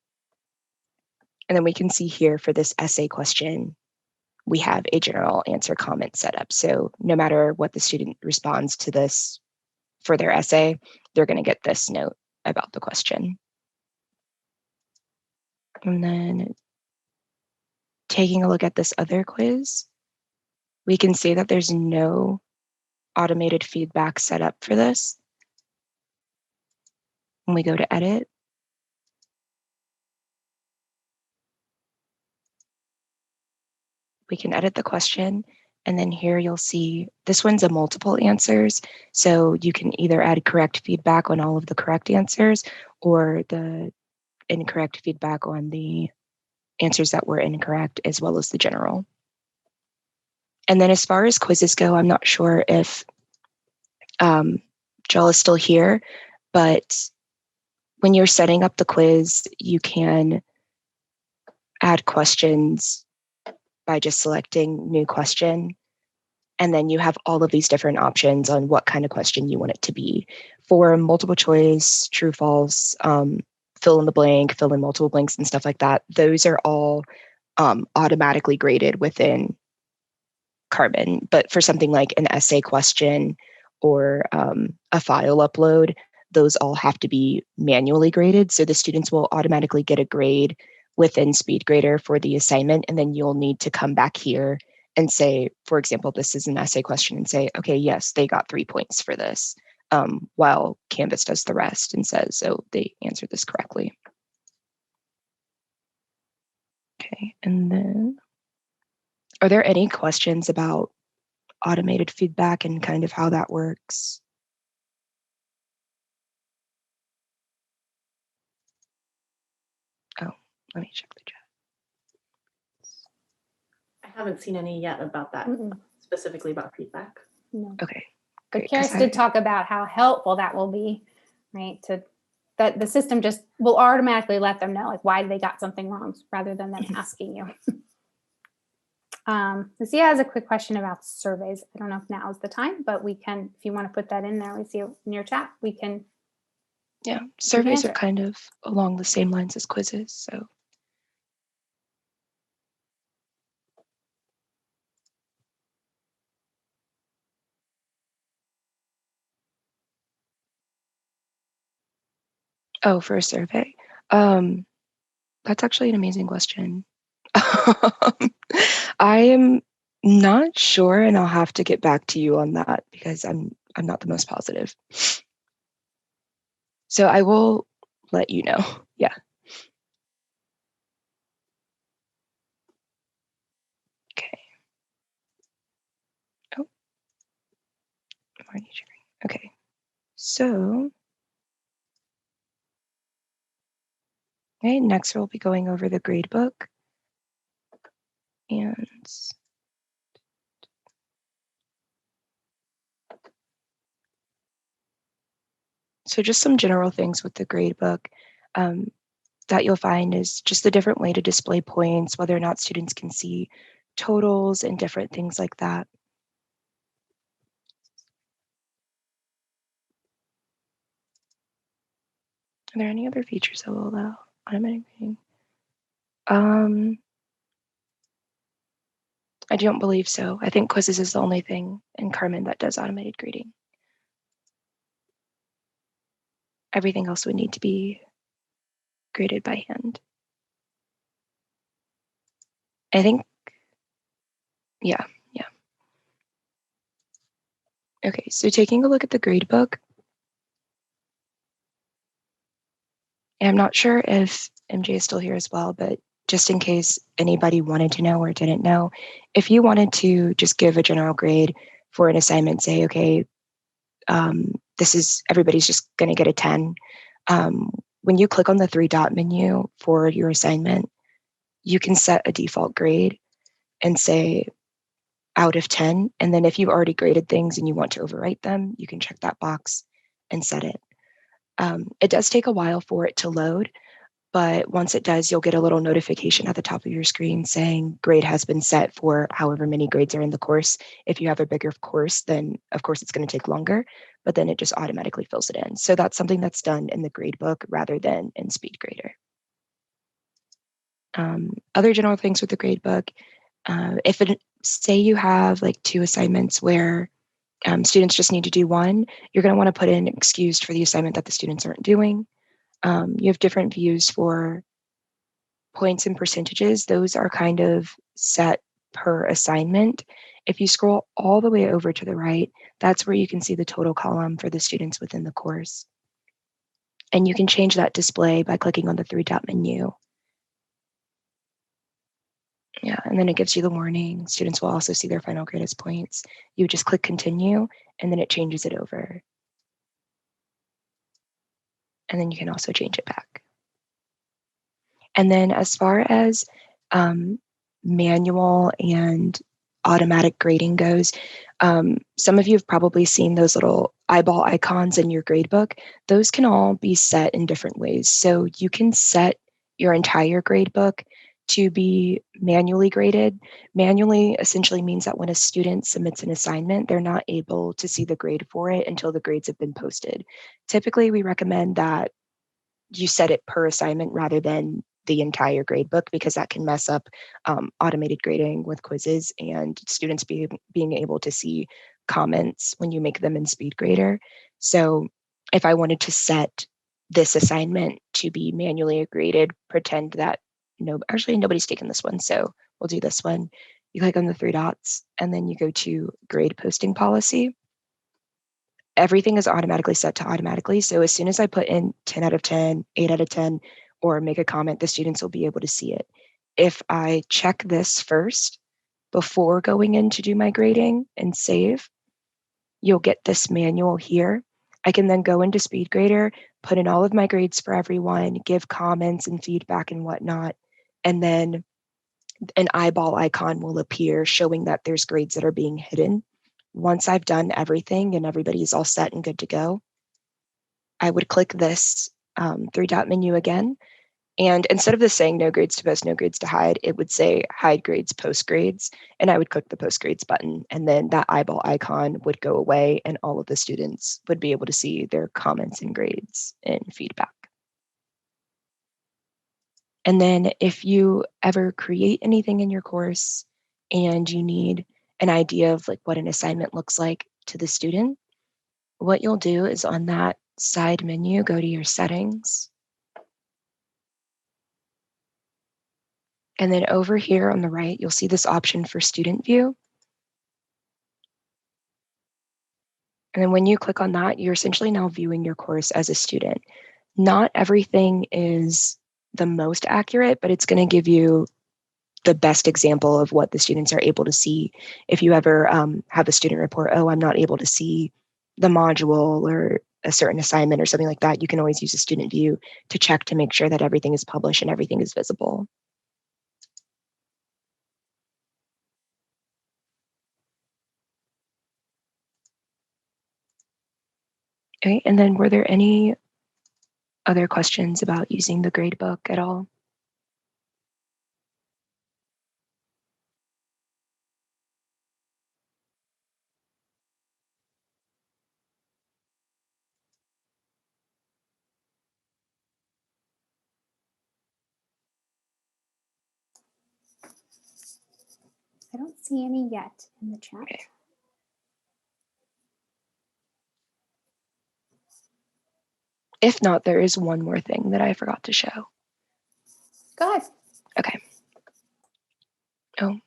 And then we can see here for this essay question, we have a general answer comment set up. So no matter what the student responds to this for their essay, they're going to get this note about the question. And then taking a look at this other quiz, we can see that there's no automated feedback set up for this. When we go to edit, we can edit the question. And then here you'll see this one's a multiple answers. So you can either add correct feedback on all of the correct answers or the incorrect feedback on the answers that were incorrect, as well as the general. And then as far as quizzes go, I'm not sure if Joel is still here, but when you're setting up the quiz, you can add questions by just selecting new question. And then you have all of these different options on what kind of question you want it to be. For multiple choice, true, false, fill in the blank, fill in multiple blanks and stuff like that, those are all automatically graded within Carmen. But for something like an essay question or a file upload, those all have to be manually graded. So the students will automatically get a grade within Speedgrader for the assignment, and then you'll need to come back here and say, for example, this is an essay question, and say, okay, yes, they got 3 points for this, while Canvas does the rest and says, oh, they answered this correctly. Okay, and then are there any questions about automated feedback and kind of how that works? Oh, Let me check the chat. I haven't seen any yet about that, specifically about feedback. No. Okay. But Karis did talk about how helpful that will be, right? That the system just will automatically let them know like why they got something wrong rather than them asking you. Lucia has a quick question about surveys. I don't know if now is the time, but we can, if you want to put that in there, we see it in your chat, we can. Yeah, surveys are kind of along the same lines as quizzes, so. Oh, for a survey? That's actually an amazing question. I am not sure, and I'll have to get back to you on that because I'm not the most positive. So I will let you know. Yeah. Okay. Oh. Okay. So. Okay, next we'll be going over the gradebook. And so just some general things with the gradebook that you'll find is just the different way to display points, whether or not students can see totals and different things like that. Are there any other features that will allow automatic grading? I don't believe so. I think quizzes is the only thing in Carmen that does automated grading. Everything else would need to be graded by hand. I think, yeah. Okay, so taking a look at the gradebook, I'm not sure if MJ is still here as well, but just in case anybody wanted to know or didn't know, if you wanted to just give a general grade for an assignment, say, okay, everybody's just going to get a 10. When you click on the 3-dot menu for your assignment, you can set a default grade and say out of 10. And then if you've already graded things and you want to overwrite them, you can check that box and set it. It does take a while for it to load, but once it does, you'll get a little notification at the top of your screen saying grade has been set for however many grades are in the course. If you have a bigger course, then of course it's going to take longer, but then it just automatically fills it in. So that's something that's done in the Gradebook rather than in Speedgrader. Other general things with the Gradebook, say you have like 2 assignments where students just need to do one, you're going to want to put in excused for the assignment that the students aren't doing. You have different views for points and percentages. Those are kind of set per assignment. If you scroll all the way over to the right, that's where you can see the total column for the students within the course. And you can change that display by clicking on the 3-dot menu. Yeah, and then it gives you the warning. Students will also see their final grade as points. You just click continue, and then it changes it over. And then you can also change it back. And then as far as manual and automatic grading goes, some of you have probably seen those little eyeball icons in your gradebook. Those can all be set in different ways. So you can set your entire gradebook to be manually graded. Manually essentially means that when a student submits an assignment, they're not able to see the grade for it until the grades have been posted. Typically, we recommend that you set it per assignment rather than the entire gradebook, because that can mess up automated grading with quizzes and students being able to see comments when you make them in Speedgrader. So if I wanted to set this assignment to be manually graded, pretend that nobody's taken this one, so we'll do this one. You click on the 3 dots and then you go to grade posting policy. Everything is automatically set to automatically. So as soon as I put in 10 out of 10, 8 out of 10, or make a comment, the students will be able to see it. If I check this first before going in to do my grading and save, you'll get this manual here. I can then go into Speedgrader, put in all of my grades for everyone, give comments and feedback and whatnot, And then an eyeball icon will appear showing that there's grades that are being hidden. Once I've done everything and everybody's all set and good to go, I would click this 3-dot menu again. And instead of this saying no grades to post, no grades to hide, it would say hide grades, post grades. And I would click the post grades button. And then that eyeball icon would go away and all of the students would be able to see their comments and grades and feedback. And then if you ever create anything in your course and you need an idea of like what an assignment looks like to the student, what you'll do is on that side menu, go to your settings. And then over here on the right, you'll see this option for student view. And then when you click on that, you're essentially now viewing your course as a student. Not everything is the most accurate, but it's going to give you the best example of what the students are able to see. If you ever have a student report, oh, I'm not able to see the module or a certain assignment or something like that, you can always use a student view to check to make sure that everything is published and everything is visible. Okay, and then were there any other questions about using the gradebook at all? I don't see any yet in the chat. Okay. If not, there is one more thing that I forgot to show. Go ahead. Okay. Oh.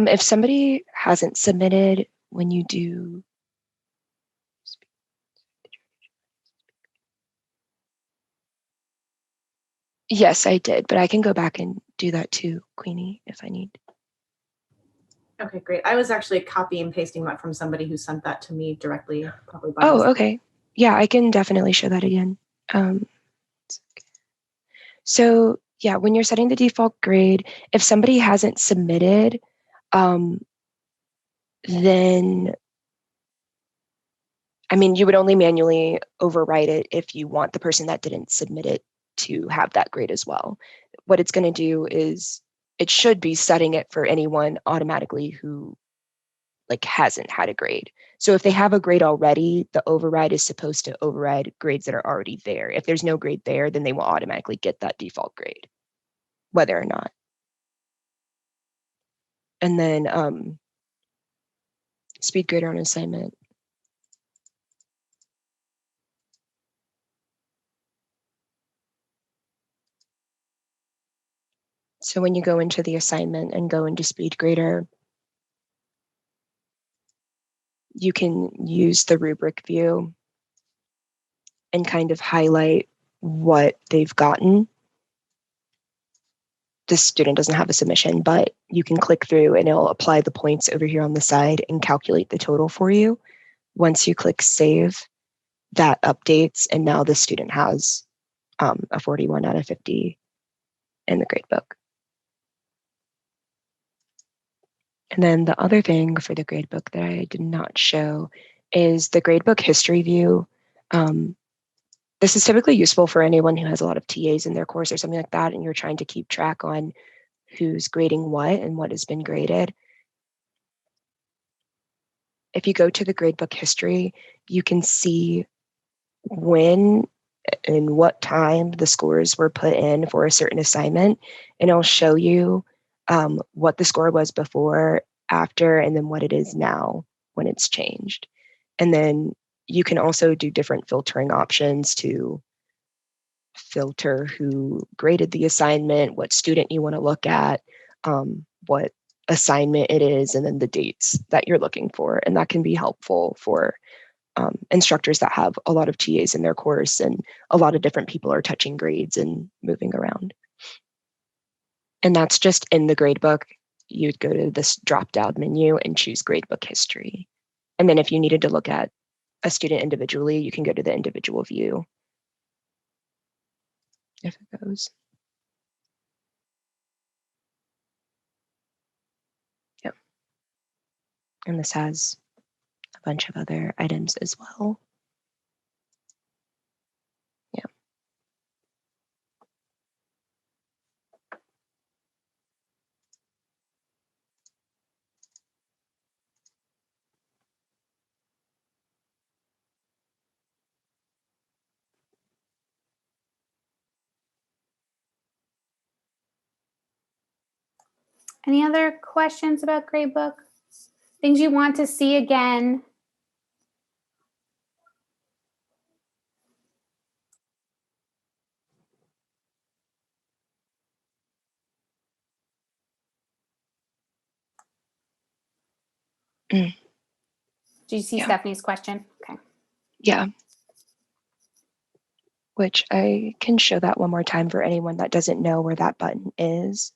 If somebody hasn't submitted when you do, yes, I did, but I can go back and do that too, Queenie, if I need. Okay, great. I was actually copy and pasting that from somebody who sent that to me directly, probably by Oh, mistake. okay. Yeah, I can definitely show that again. So yeah, when you're setting the default grade, if somebody hasn't submitted, then, I mean, you would only manually overwrite it if you want the person that didn't submit it to have that grade as well. What it's going to do is it should be setting it for anyone automatically who like hasn't had a grade. So if they have a grade already, the override is supposed to override grades that are already there. If there's no grade there, then they will automatically get that default grade, whether or not. And then Speedgrader on assignment. So when you go into the assignment and go into Speedgrader, you can use the rubric view and kind of highlight what they've gotten. The student doesn't have a submission, but you can click through and it'll apply the points over here on the side and calculate the total for you. Once you click save, that updates, and now the student has a 41 out of 50 in the gradebook. And then the other thing for the gradebook that I did not show is the gradebook history view. This is typically useful for anyone who has a lot of TAs in their course or something like that, and you're trying to keep track on who's grading what and what has been graded. If you go to the gradebook history, you can see when and what time the scores were put in for a certain assignment, and it'll show you what the score was before, after, and then what it is now when it's changed. And then you can also do different filtering options to filter who graded the assignment, what student you want to look at, what assignment it is, and then the dates that you're looking for. And that can be helpful for instructors that have a lot of TAs in their course and a lot of different people are touching grades and moving around. And that's just in the gradebook. You'd go to this drop-down menu and choose gradebook history. And then if you needed to look at a student individually, you can go to the individual view if it goes. Yep. And this has a bunch of other items as well. Yeah. Any other questions about Gradebook? Things you want to see again? Mm. Do you see Yeah. Stephanie's question? Okay. Yeah. Which I can show that one more time for anyone that doesn't know where that button is.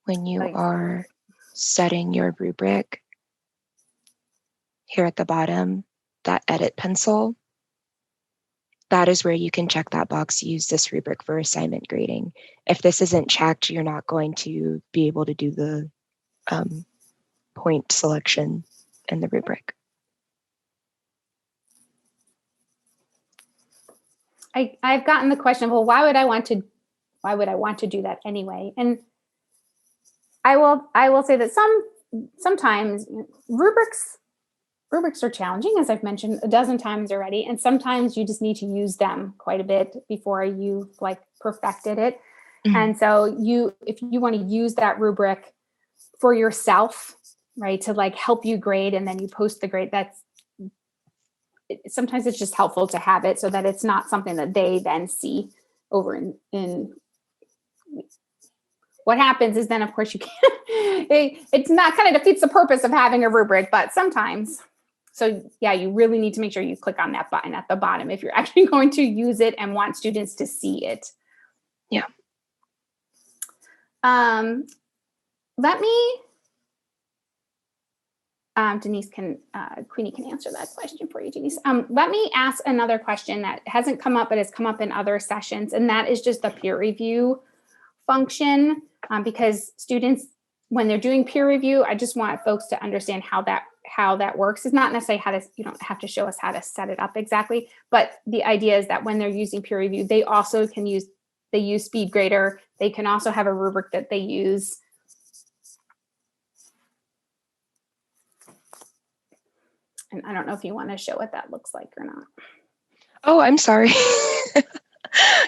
When you are setting your rubric, here at the bottom, that edit pencil, that is where you can check that box, use this rubric for assignment grading. If this isn't checked, you're not going to be able to do the point selection in the rubric. I've gotten the question, well, why would I want to do that anyway? And I will say that sometimes rubrics are challenging, as I've mentioned a dozen times already, and sometimes you just need to use them quite a bit before you like perfected it. Mm-hmm. And so if you want to use that rubric for yourself, right, to like help you grade, and then you post the grade, sometimes it's just helpful to have it so that it's not something that they then see over in what happens is then, of course, you can't, it's not, kind of defeats the purpose of having a rubric, but sometimes. So yeah, you really need to make sure you click on that button at the bottom if you're actually going to use it and want students to see it. Yeah. Let me, Denise Queenie can answer that question for you, Denise. Let me ask another question that hasn't come up, but has come up in other sessions, and that is just the peer review function, because students, when they're doing peer review, I just want folks to understand how that works. It's not necessarily you don't have to show us how to set it up exactly, but the idea is that when they're using peer review, they also use Speedgrader. They can also have a rubric that they use. And I don't know if you want to show what that looks like or not. Oh, I'm sorry.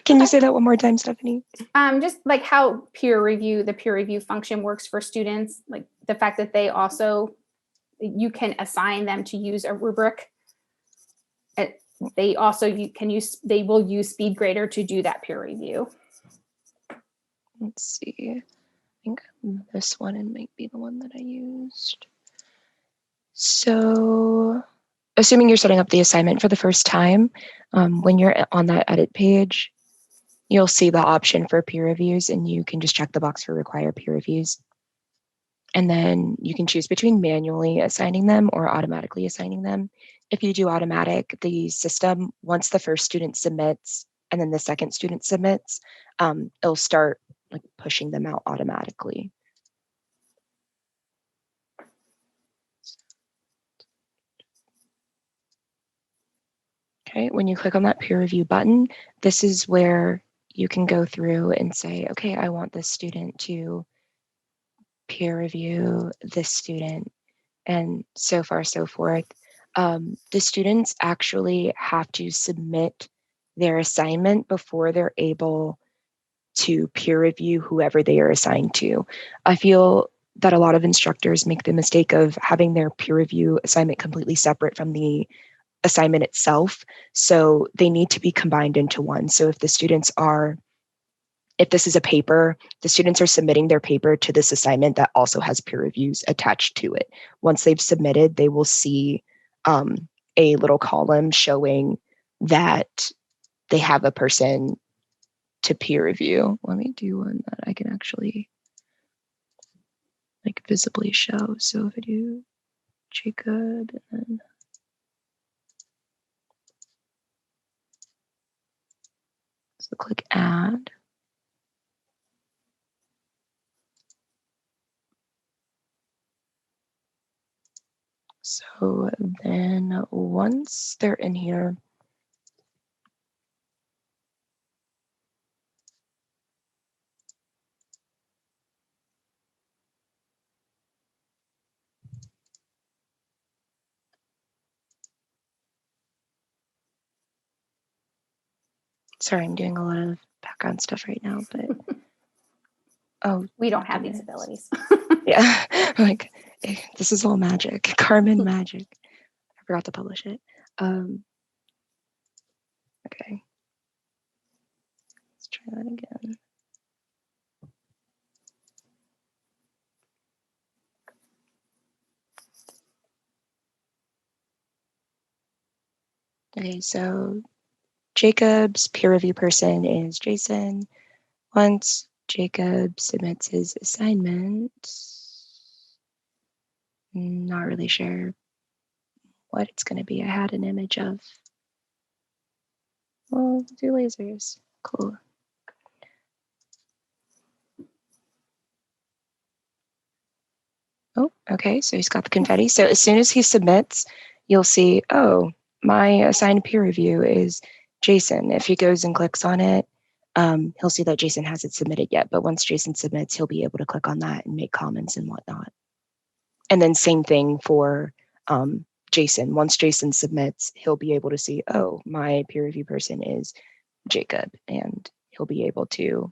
Can you say that one more time, Stephanie? Just like how the peer review function works for students, like the fact that you can assign them to use a rubric. They will use Speedgrader to do that peer review. Let's see. I think this one might be the one that I used. So, assuming you're setting up the assignment for the first time, when you're on that edit page, you'll see the option for peer reviews, and you can just check the box for require peer reviews. And then you can choose between manually assigning them or automatically assigning them. If you do automatic, the system, once the first student submits and then the second student submits, it'll start like pushing them out automatically. Okay, when you click on that peer review button, this is where you can go through and say, okay, I want this student to peer review this student, and so far, so forth. The students actually have to submit their assignment before they're able to peer review whoever they are assigned to. I feel that a lot of instructors make the mistake of having their peer review assignment completely separate from the assignment itself. So they need to be combined into one. So if this is a paper, the students are submitting their paper to this assignment that also has peer reviews attached to it. Once they've submitted, they will see a little column showing that they have a person to peer review. Let me do one that I can actually. like visibly show. So if I do Jacob and then so click add. So then once they're in here, sorry, I'm doing a lot of background stuff right now, but oh, We don't have these goodness. abilities. Yeah, like this is all magic, Carmen magic. I forgot to publish it. Okay, let's try that again. Okay, so Jacob's peer review person is Jason. Once Jacob submits his assignment, not really sure what it's going to be. I had an image of, oh, do lasers. Cool. Oh, okay, so he's got the confetti. So as soon as he submits, you'll see, oh, my assigned peer review is Jason. If he goes and clicks on it, he'll see that Jason hasn't submitted yet. But once Jason submits, he'll be able to click on that and make comments and whatnot. And then same thing for Jason. Once Jason submits, he'll be able to see, oh, my peer review person is Jacob, and he'll be able to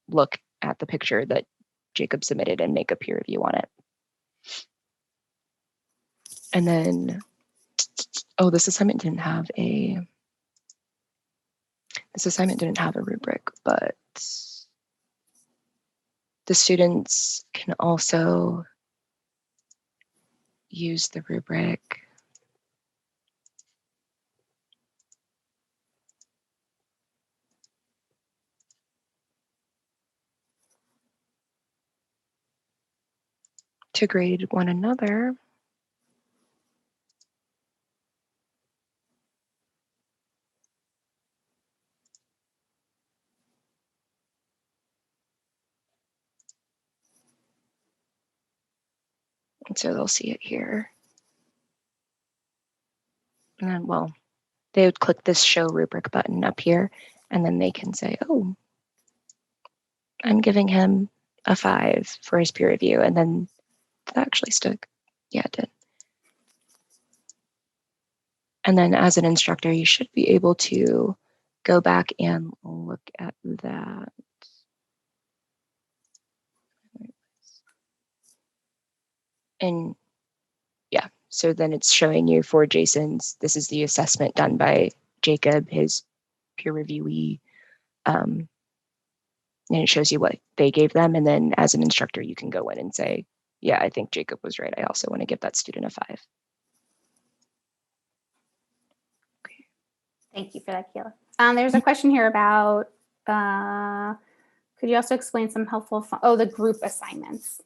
look at the picture that Jacob submitted and make a peer review on it. And then, oh, this assignment didn't have a rubric, but the students can also use the rubric to grade one another. And so they'll see it here. And then, well, they would click this show rubric button up here, and then they can say, oh, I'm giving him a 5 for his peer review. And then that actually stuck. Yeah, it did. And then as an instructor, you should be able to go back and look at that. And yeah, so then it's showing you for Jason's, this is the assessment done by Jacob, his peer reviewee. And it shows you what they gave them. And then as an instructor, you can go in and say, yeah, I think Jacob was right. I also want to give that student a 5. Okay. Thank you for that, Keila. There's a question here about, could you also explain some helpful, the group assignments.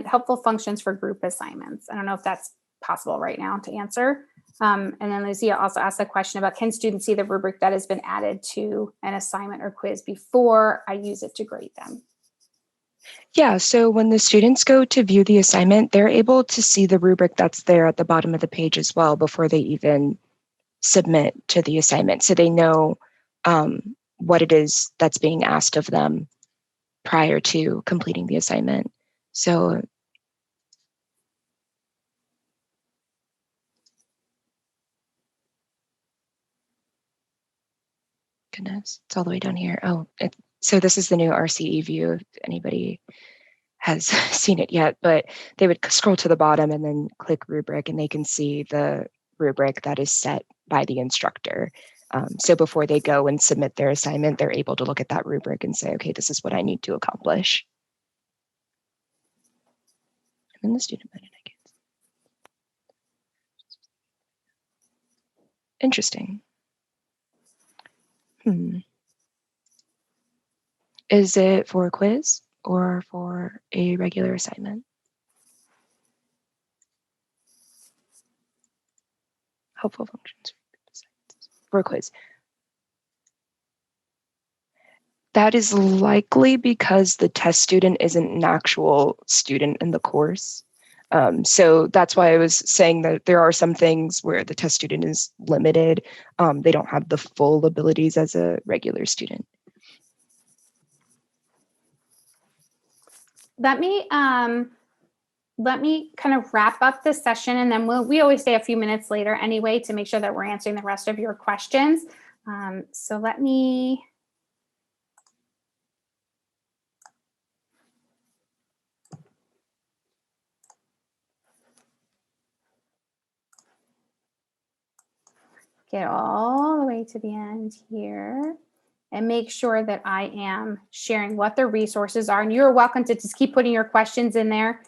Helpful functions for group assignments. I don't know if that's possible right now to answer. And then Lucia also asked a question about, can students see the rubric that has been added to an assignment or quiz before I use it to grade them? Yeah, so when the students go to view the assignment, they're able to see the rubric that's there at the bottom of the page as well before they even submit to the assignment. So they know what it is that's being asked of them prior to completing the assignment. So goodness, it's all the way down here. Oh, so this is the new RCE view, if anybody has seen it yet, but they would scroll to the bottom and then click rubric, and they can see the rubric that is set by the instructor. So before they go and submit their assignment, they're able to look at that rubric and say, okay, this is what I need to accomplish. And then the student method, I guess. Interesting. Is it for a quiz or for a regular assignment? Helpful functions for a quiz. That is likely because the test student isn't an actual student in the course. So that's why I was saying that there are some things where the test student is limited. They don't have the full abilities as a regular student. Let me kind of wrap up this session, and then we always stay a few minutes later anyway to make sure that we're answering the rest of your questions. So let me get all the way to the end here and make sure that I am sharing what the resources are. And you're welcome to just keep putting your questions in there.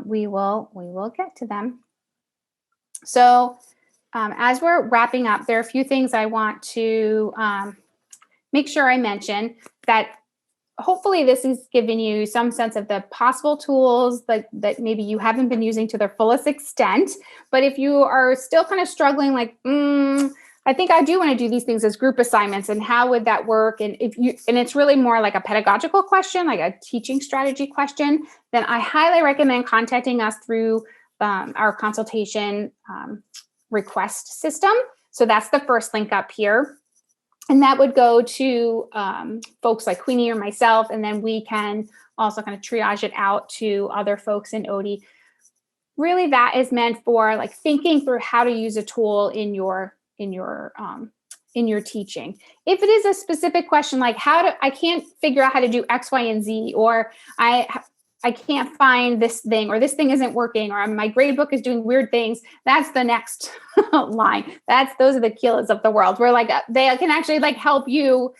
We will get to them. So as we're wrapping up, there are a few things I want to make sure I mention. That hopefully this has given you some sense of the possible tools that maybe you haven't been using to their fullest extent. But if you are still kind of struggling, like, I think I do want to do these things as group assignments, and how would that work? And it's really more like a pedagogical question, like a teaching strategy question, then I highly recommend contacting us through our consultation request system. So that's the first link up here. And that would go to folks like Queenie or myself, and then we can also kind of triage it out to other folks in OD. Really, that is meant for like thinking through how to use a tool in your teaching. If it is a specific question like I can't figure out how to do X, Y, and Z, or I can't find this thing, or this thing isn't working, or my gradebook is doing weird things, that's the next line. Those are the killers of the world, where like they can actually like help you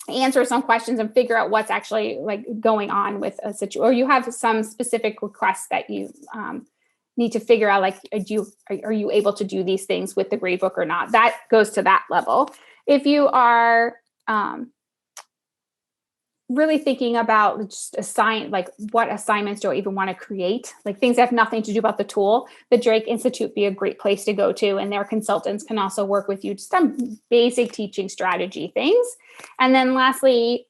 answer some questions and figure out what's actually like going on with a situation, or you have some specific requests that you need to figure out, like, are you able to do these things with the gradebook or not? That goes to that level. If you are really thinking about just like what assignments do I even want to create, like things that have nothing to do about the tool, the Drake Institute be a great place to go to, and their consultants can also work with you, just some basic teaching strategy things. And then lastly,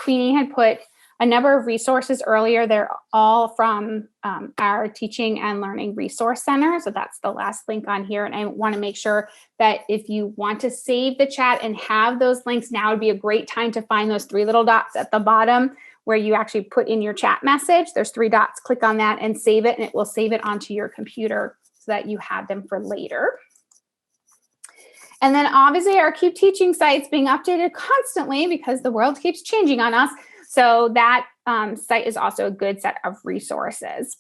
Queenie had put a number of resources earlier. They're all from our Teaching and Learning Resource Center. So that's the last link on here. And I want to make sure that if you want to save the chat and have those links, now would be a great time to find those three little dots at the bottom where you actually put in your chat message. There's three dots. Click on that and save it, and it will save it onto your computer so that you have them for later. And then obviously our Keep Teaching site's being updated constantly because the world keeps changing on us. So that site is also a good set of resources.